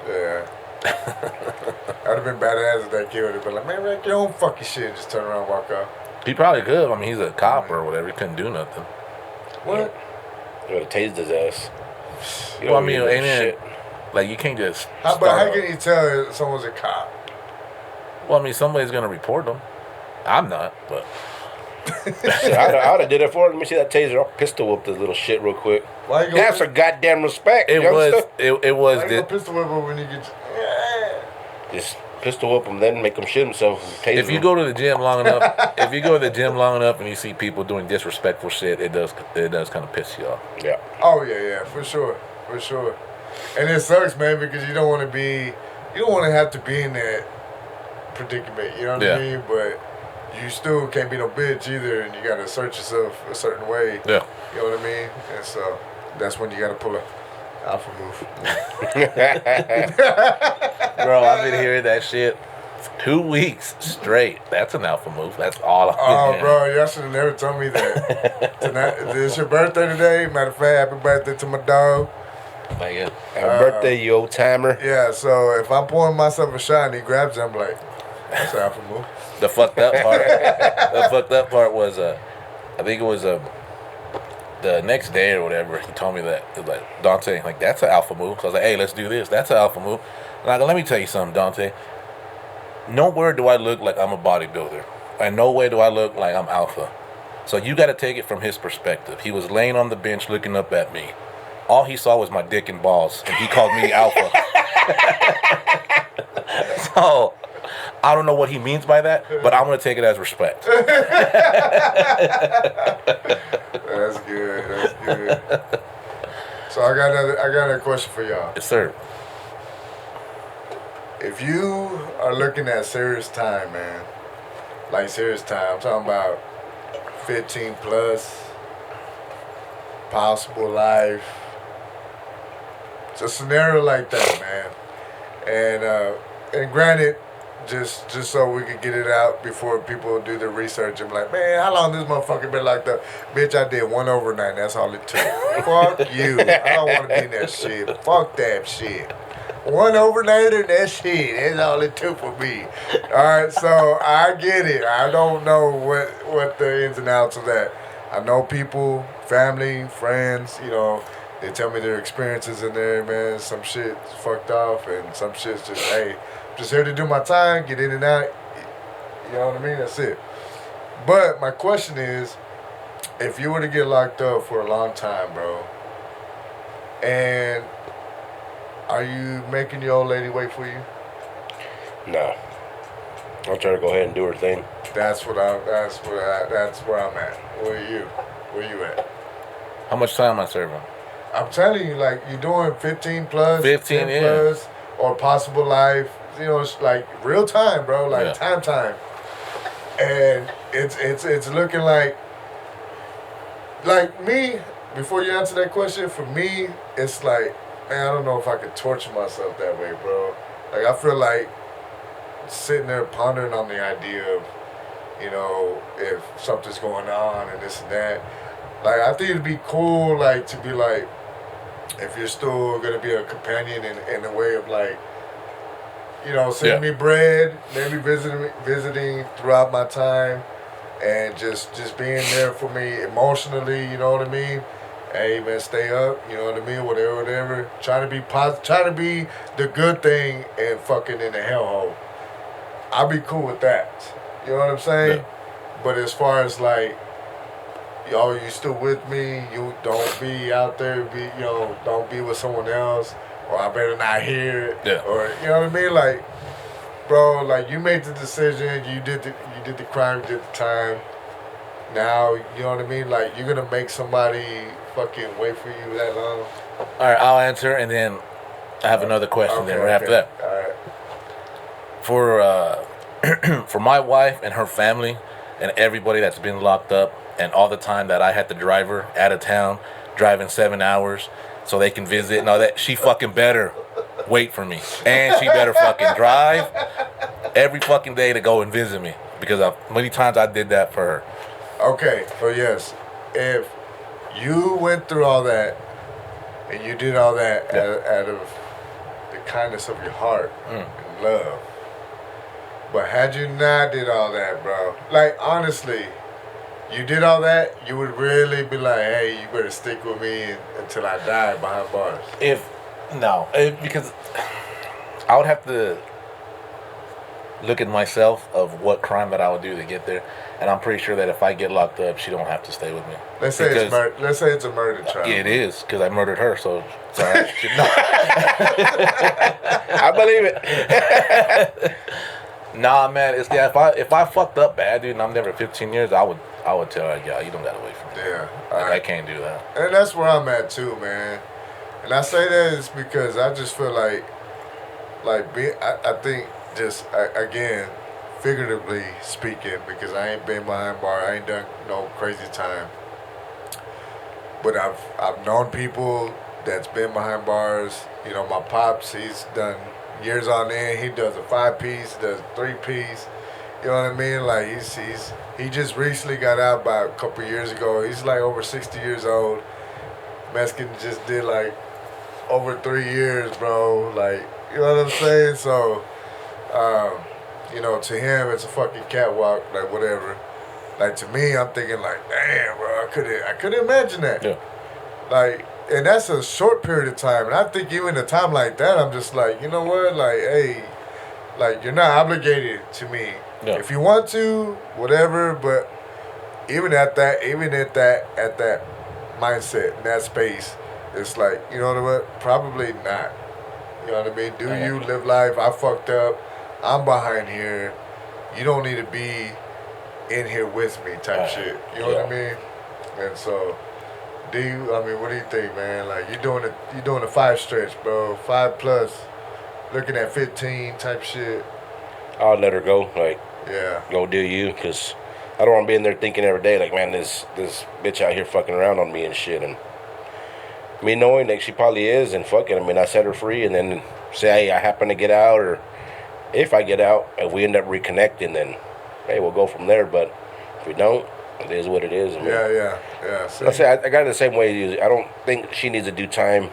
Speaker 1: Yeah. I'd have been badass if that kid would have been like, man, wreck your own fucking shit. Just turn around and walk out.
Speaker 2: He probably could. I mean, he's a cop or whatever. He couldn't do nothing.
Speaker 1: What?
Speaker 4: You would have tased his ass. You
Speaker 2: Well, I
Speaker 4: don't
Speaker 2: mean,
Speaker 4: even know
Speaker 2: ain't
Speaker 4: shit.
Speaker 2: it? Like, you can't just.
Speaker 1: How
Speaker 2: start
Speaker 1: can you tell if someone's a cop?
Speaker 2: Well, I mean, somebody's going to report them. I'm not, but.
Speaker 4: Shit, I would have did it for him. Let me see that taser. I'll pistol whip this little shit real quick.
Speaker 1: Why you gonna
Speaker 4: Have some goddamn respect.
Speaker 2: It
Speaker 4: youngster.
Speaker 2: was. It
Speaker 1: why
Speaker 2: was.
Speaker 1: you gonna pistol whip him when you get? Yeah.
Speaker 4: Just pistol whip him, then make him shit himself. Taser
Speaker 2: If you
Speaker 4: him.
Speaker 2: go to the gym long enough, and you see people doing disrespectful shit, it does kind of piss you off.
Speaker 4: Yeah.
Speaker 1: Oh yeah, for sure. And it sucks, man, because you don't want to have to be in that predicament. You know what I
Speaker 2: Yeah.
Speaker 1: mean? But you still can't be no bitch either, and you gotta assert yourself a certain way.
Speaker 2: Yeah.
Speaker 1: You know what I mean? And so that's when you gotta pull a alpha move.
Speaker 2: Bro, I've been hearing that shit for 2 weeks straight. That's an alpha move. That's all I've been
Speaker 1: Oh,
Speaker 2: hearing.
Speaker 1: bro, y'all should have never told me that. Tonight, it's your birthday today. Matter of fact, happy birthday to my dog.
Speaker 2: Like, yeah.
Speaker 4: Happy birthday, you old timer.
Speaker 1: Yeah, so if I'm pouring myself a shot and he grabs it, I'm like, that's an alpha move.
Speaker 2: The fucked up part was, I think it was the next day or whatever. He told me that. It was like, Dante, like, that's an alpha move. So I was like, hey, let's do this. That's an alpha move. And I go, let me tell you something, Dante. Nowhere do I look like I'm a bodybuilder. And no way do I look like I'm alpha. So you got to take it from his perspective. He was laying on the bench looking up at me. All he saw was my dick and balls, and he called me alpha. So, I don't know what he means by that, but I'm going to take it as respect.
Speaker 1: That's good. So I got another question for y'all.
Speaker 2: Yes, sir.
Speaker 1: if you are looking at serious time, man, like serious time, I'm talking about 15 plus, possible life, it's a scenario like that, man. And granted, just so we could get it out before people do the research and be like, man, how long this motherfucker been like that? Bitch, I did one overnight. That's all it took. Fuck you. I don't want to be in that shit. Fuck that shit. One overnighter, that shit. That's all it took for me. All right, so I get it. I don't know what the ins and outs of that. I know people, family, friends, you know, they tell me their experiences in there, man. Some shit's fucked off and some shit's just, hey, just here to do my time, get in and out. You know what I mean? That's it. But my question is, if you were to get locked up for a long time, bro, and are you making your old lady wait for you?
Speaker 4: No. I'll try to go ahead and do her thing.
Speaker 1: That's where I'm at. Where you at?
Speaker 2: How much time am I serving?
Speaker 1: I'm telling you, like, you're doing 15 plus,
Speaker 2: 15,
Speaker 1: 10 plus, or possible life. You know, it's like real time, bro. Like time. And it's looking like me. Before you answer that question, for me, it's like, man, I don't know if I could torture myself that way, bro. Like, I feel like sitting there pondering on the idea of, you know, if something's going on and this and that. Like, I think it'd be cool, like, to be like, if you're still gonna be a companion in the way of, like, you know, sending me bread, maybe visiting throughout my time, and just being there for me emotionally. You know what I mean? Hey man, stay up. You know what I mean? Whatever. Trying to be positive. Trying to be the good thing and fucking in the hellhole. I'll be cool with that. You know what I'm saying? Yeah. But as far as like, yo, you still with me? You don't be out there. Don't be with someone else. Or I better not hear it.
Speaker 2: Yeah.
Speaker 1: Or you know what I mean? Like, bro, like you made the decision, you did the crime, you did the time. Now, you know what I mean? Like, you're gonna make somebody fucking wait for you that long.
Speaker 2: Alright, I'll answer and then I have another question after that.
Speaker 1: Alright.
Speaker 2: For my wife and her family and everybody that's been locked up and all the time that I had to drive her out of town, driving 7 hours so they can visit and all that, she fucking better wait for me. And she better fucking drive every fucking day to go and visit me. Because many times I did that for her.
Speaker 1: Okay, so yes, if you went through all that and you did all that out of the kindness of your heart and love, but had you not did all that, bro, like honestly, you did all that, you would really be like, hey, you better stick with me until I die behind bars.
Speaker 2: Because I would have to look at myself of what crime that I would do to get there, and I'm pretty sure that if I get locked up, she don't have to stay with me.
Speaker 1: Let's say it's a murder trial.
Speaker 2: Yeah, it is, because I murdered her, so it's all right.
Speaker 4: I believe it.
Speaker 2: Nah, man, it's if I fucked up bad, dude, and I'm there for 15 years, I would tell her, yeah, you don't gotta wait for me.
Speaker 1: Yeah,
Speaker 2: I can't do that.
Speaker 1: And that's where I'm at too, man. And I say that is because I just feel like I think just again, figuratively speaking, because I ain't been behind bar, I ain't done no crazy time. But I've known people that's been behind bars. You know, my pops, he's done years on end. He does a 5-piece, does a 3-piece. You know what I mean? Like he just recently got out about a couple years ago. He's like over 60 years old. Mexican just did like over 3 years, bro. Like, you know what I'm saying? So, you know, to him it's a fucking catwalk, like whatever. Like to me, I'm thinking like, damn, bro, I couldn't imagine that.
Speaker 2: Yeah.
Speaker 1: Like, and that's a short period of time. And I think even a time like that, I'm just like, you know what? Like, hey, like you're not obligated to me.
Speaker 2: Yeah.
Speaker 1: If you want to, whatever. But even at that mindset, in that space, it's like, you know what? Probably not. You know what I mean? Do you live life? I fucked up. I'm behind here. You don't need to be in here with me type shit. You know what I mean? And so, what do you think, man? Like, you're doing the 5 stretch, bro. 5 plus. looking at 15 type shit.
Speaker 4: I'll let her go. Like,
Speaker 1: Yeah.
Speaker 4: go do you, because I don't want to be in there thinking every day, like, man, this bitch out here fucking around on me and shit. And me knowing that she probably is, and fuck it, I mean, I set her free, and then say, hey, I happen to get out, or if I get out, if we end up reconnecting, then, hey, we'll go from there. But if we don't, it is what it is. I mean,
Speaker 1: Yeah. See,
Speaker 4: I say I got it the same way you. I don't think she needs to do time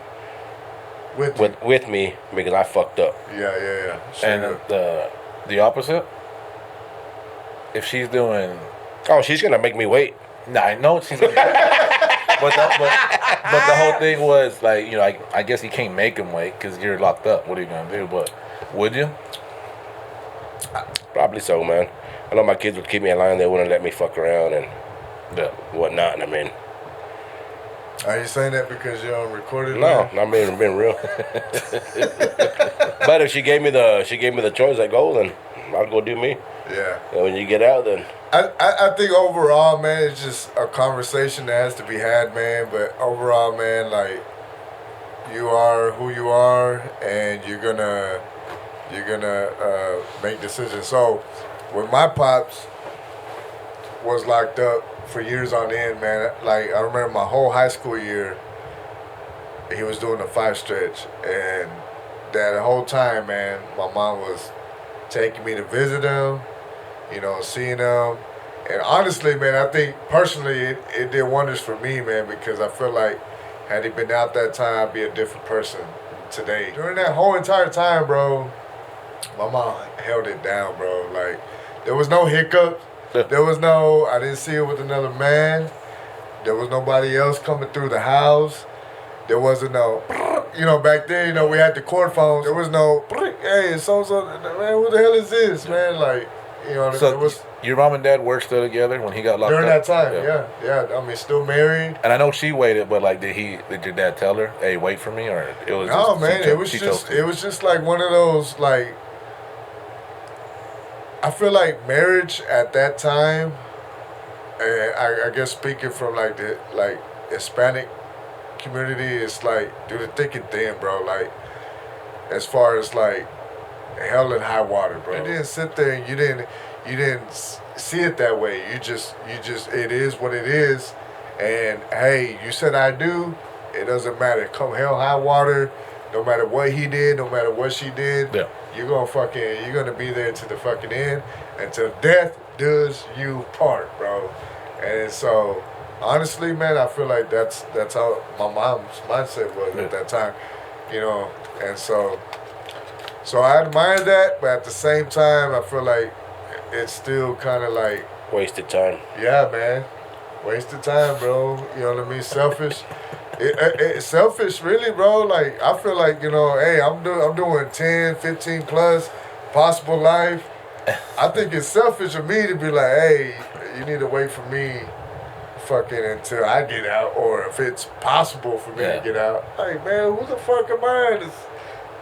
Speaker 4: with me because I fucked up.
Speaker 1: Yeah.
Speaker 2: And the opposite. If she's doing,
Speaker 4: Oh, she's gonna make me wait.
Speaker 2: nah, I know she's. but the whole thing was like, you know, I guess you can't make him wait because you're locked up. What are you gonna do? But would you?
Speaker 4: Probably so, man. I know my kids would keep me in line. They wouldn't let me fuck around and
Speaker 2: Yeah.
Speaker 4: whatnot. And I mean,
Speaker 1: are you saying that because you're on recorded?
Speaker 4: no, I'm being real. But if she gave me the choice, like, go, then I'll go do me.
Speaker 1: Yeah.
Speaker 4: And when you get out, then
Speaker 1: I think overall, man, it's just a conversation that has to be had, man. But overall, man, like, you are who you are, and you're gonna make decisions. So, when my pops was locked up for years on end, man, like, I remember my whole high school year, he was doing the 5 stretch, and that whole time, man, my mom was taking me to visit him, you know, seeing him. And honestly, man, I think personally it did wonders for me, man, because I feel like had he been out that time, I'd be a different person today. During that whole entire time, bro, my mom held it down, bro. Like, there was no hiccups. There was no, I didn't see her with another man. There was nobody else coming through the house. There wasn't no, you know, back then, you know, we had the court phones. There was no, hey, so, man, who the hell is this, man? Like, you know,
Speaker 2: So
Speaker 1: it was
Speaker 2: your mom and dad were still together when he got locked
Speaker 1: during
Speaker 2: up?
Speaker 1: that time, yeah. I mean, still married.
Speaker 2: And I know she waited, but like, did your dad tell her, "Hey, wait for me," or it was?
Speaker 1: No,
Speaker 2: just,
Speaker 1: man, it was just like one of those, like, I feel like marriage at that time, and I guess speaking from like the Hispanic community, it's like do the thick and thin, bro. Like, as far as like hell and high water, bro. You didn't sit there and you didn't see it that way. You just it is what it is. And hey, you said I do. It doesn't matter. Come hell high water, no matter what he did, no matter what she did,
Speaker 2: Yeah.
Speaker 1: you're gonna be there to the fucking end until death does you part, bro. And so honestly, man, I feel like that's how my mom's mindset was at that time, you know. And so I admire that, but at the same time, I feel like it's still kind of like,
Speaker 4: wasted time.
Speaker 1: yeah, man, wasted time, bro. You know what I mean? Selfish. It's selfish, really, bro. Like, I feel like, you know, hey, I'm doing 10, 15 plus possible life. I think it's selfish of me to be like, hey, you need to wait for me fucking until I get out, or if it's possible for me to get out. Like, man, who the fuck am I to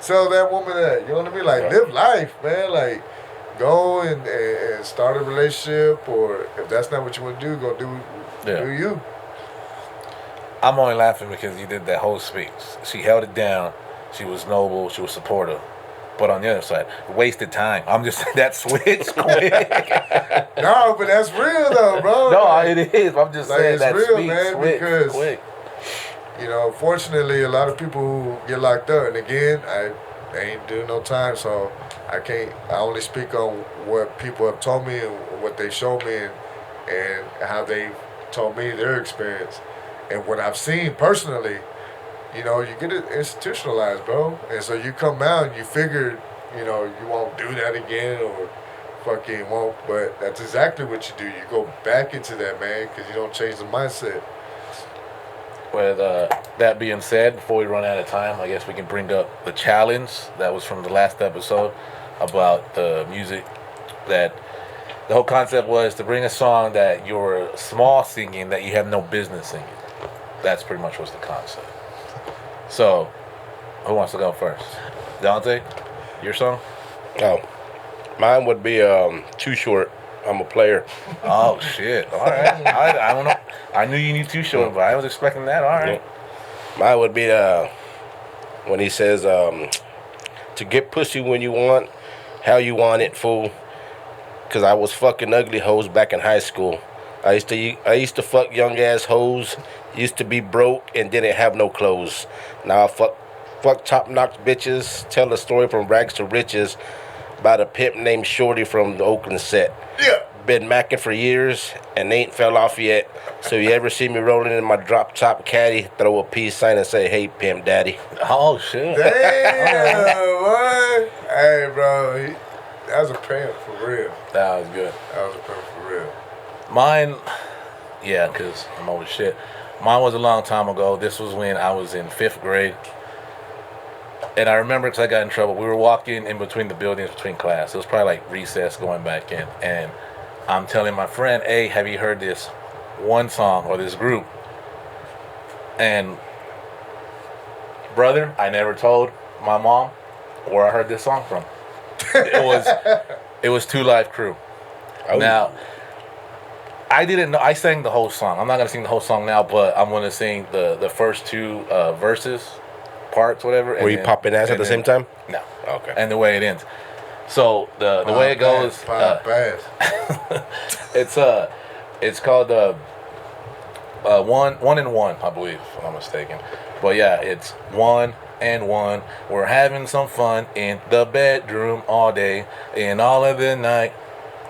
Speaker 1: tell that woman that? You know what I mean? Like, live life, man. Like, go and start a relationship, or if that's not what you want to do, go do you.
Speaker 2: I'm only laughing because you did that whole speech. She held it down. She was noble. She was supportive. But on the other side, wasted time. I'm just that switch quick.
Speaker 1: No, but that's real though, bro.
Speaker 2: No,
Speaker 1: like,
Speaker 2: it is. I'm just saying
Speaker 1: it's
Speaker 2: that
Speaker 1: real,
Speaker 2: speech
Speaker 1: man,
Speaker 2: quick,
Speaker 1: because
Speaker 2: quick.
Speaker 1: you know, fortunately, a lot of people who get locked up, and again, I ain't doing no time, so I can't. I only speak on what people have told me and what they showed me, and how they told me their experience, and what I've seen personally. You know, you get it institutionalized, bro. And so you come out and you figure, you know, you won't do that again, or fucking won't. But that's exactly what you do. You go back into that, man, because you don't change the mindset.
Speaker 2: With that being said, before we run out of time, I guess we can bring up the challenge that was from the last episode about the music. That the whole concept was to bring a song that you're small singing that you have no business singing. That's pretty much what's the concept. So, who wants to go first? Dante, your song?
Speaker 4: Oh, mine would be Too Short. I'm a player.
Speaker 2: Oh shit! All right, I don't know. I knew you knew Too Short, but I was expecting that. All right.
Speaker 4: Mine would be when he says, to get pussy when you want, how you want it, fool. Cause I was fucking ugly hoes back in high school. I used to fuck young ass hoes. Used to be broke and didn't have no clothes. Now I fuck top notch bitches. Tell a story from rags to riches about a pimp named Shorty from the Oakland set.
Speaker 1: Yeah.
Speaker 4: Been macking for years and ain't fell off yet. So you ever see me rolling in my drop top caddy, throw a peace sign and say, "Hey, pimp daddy."
Speaker 2: Oh shit.
Speaker 1: Damn, what? Hey, bro, that was a pimp for real.
Speaker 2: That was good.
Speaker 1: That was a pimp for real.
Speaker 2: Mine, yeah, because I'm old as shit. Mine was a long time ago. This was when I was in 5th grade. And I remember because I got in trouble. We were walking in between the buildings between class. It was probably like recess going back in. And I'm telling my friend, "Hey, have you heard this one song or this group?" And brother, I never told my mom where I heard this song from. It was Two Live Crew.
Speaker 4: Oh.
Speaker 2: Now, I didn't know. I sang the whole song. I'm not gonna sing the whole song now, but I'm gonna sing the first 2 verses, parts, whatever.
Speaker 4: Were you popping ass at the same time?
Speaker 2: No.
Speaker 4: Okay.
Speaker 2: And the way it ends. So the way it goes, it's called one and one, I believe, if I'm not mistaken. But yeah, it's 1 and 1. We're having some fun in the bedroom all day and all of the night.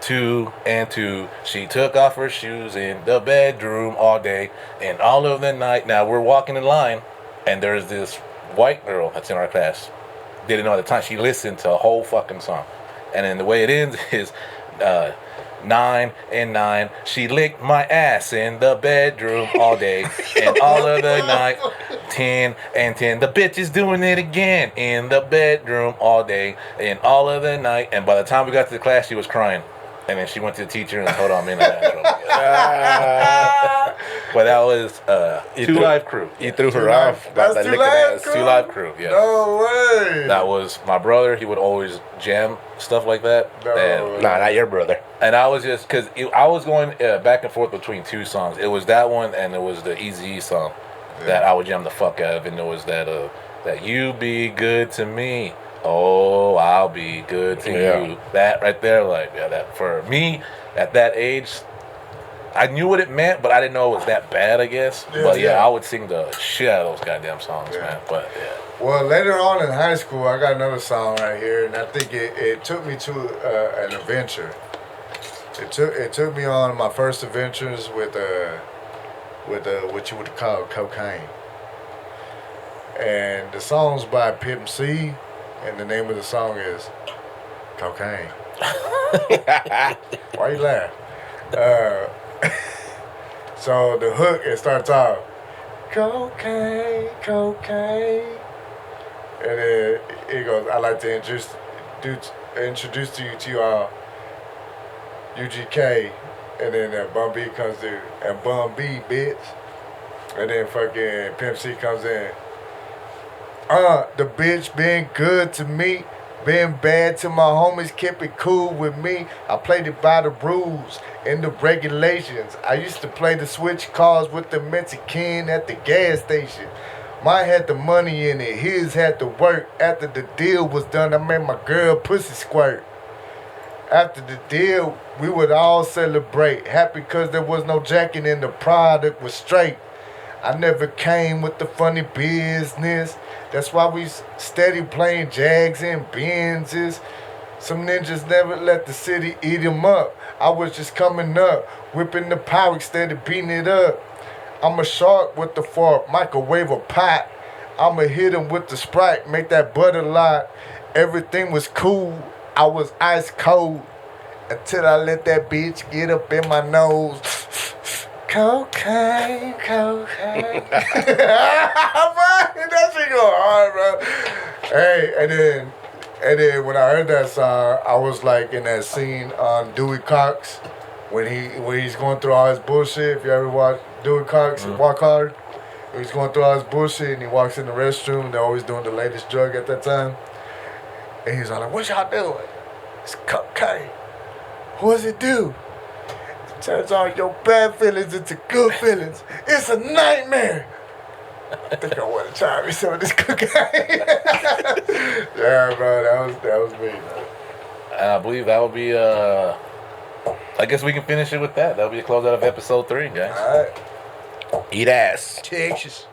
Speaker 2: 2 and 2. She took off her shoes in the bedroom all day and all of the night. Now we're walking in line, and there's this white girl that's in our class. Didn't know at the time. She listened to a whole fucking song, and then the way it ends is 9 and 9. She licked my ass in the bedroom all day and all of the night. 10 and 10. The bitch is doing it again in the bedroom all day and all of the night. And by the time we got to the class, she was crying. And then she went to the teacher and told her I'm in the bathroom. But that was Two Live Crew.
Speaker 4: You threw her off. About that
Speaker 1: Two
Speaker 4: licking
Speaker 1: Live
Speaker 4: ass.
Speaker 1: Crew?
Speaker 2: 2 Live Crew, yeah.
Speaker 1: No way.
Speaker 2: That was my brother. He would always jam stuff like that.
Speaker 1: No.
Speaker 2: And,
Speaker 4: Nah, not your brother.
Speaker 2: and I was just, because I was going back and forth between 2 songs. It was that one and it was the Eazy-E song that I would jam the fuck out of. And it was that "You Be Good to Me. Oh, I'll be good to you." That right there, like, yeah, that for me at that age, I knew what it meant, but I didn't know it was that bad, I guess.
Speaker 1: Yeah,
Speaker 2: But yeah,
Speaker 1: yeah.
Speaker 2: I would sing the shit out of those goddamn songs,
Speaker 1: Yeah.
Speaker 2: man. But yeah.
Speaker 1: Well, later on in high school, I got another song right here, and I think it took me to an adventure. It took me on my first adventures with what you would call cocaine. And the song's by Pimp C, and the name of the song is Cocaine. Why you laugh? So the hook, it starts off, cocaine, cocaine. And then it goes, "I like to introduce to you all UGK." And then Bun B comes through, and Bun B, bitch. And then fucking Pimp C comes in. The bitch been good to me, been bad to my homies, kept it cool with me. I played it by the rules and the regulations. I used to play the switch cars with the Mexican at the gas station. Mine had the money in it, his had to work. After the deal was done, I made my girl pussy squirt. After the deal, we would all celebrate. Happy cause there was no jacking and the product was straight. I never came with the funny business. That's why we steady playing Jags and Benzes. Some ninjas never let the city eat them up. I was just coming up, whipping the power, steady beating it up. I'm a shark with the fork, microwave a pot. I'ma hit him with the Sprite, make that butter lot. Everything was cool, I was ice cold. Until I let that bitch get up in my nose. Cocaine, cocaine. That shit go hard, bro. Hey, and then when I heard that song, I was like in that scene on Dewey Cox when he's going through all his bullshit. If you ever watch Dewey Cox Walk Hard, he's going through all his bullshit and he walks in the restroom. They're always doing the latest drug at that time, and he's all like, "What y'all doing?" "It's cocaine." "What does it do?" "Turns all your bad feelings into good feelings. It's a nightmare." I think I want to try me some of this cocaine. Yeah, bro, that was me, man.
Speaker 2: And I believe that will be. I guess we can finish it with that. That'll be the closeout of episode 3, guys.
Speaker 1: All right.
Speaker 4: Eat ass.
Speaker 1: Texas.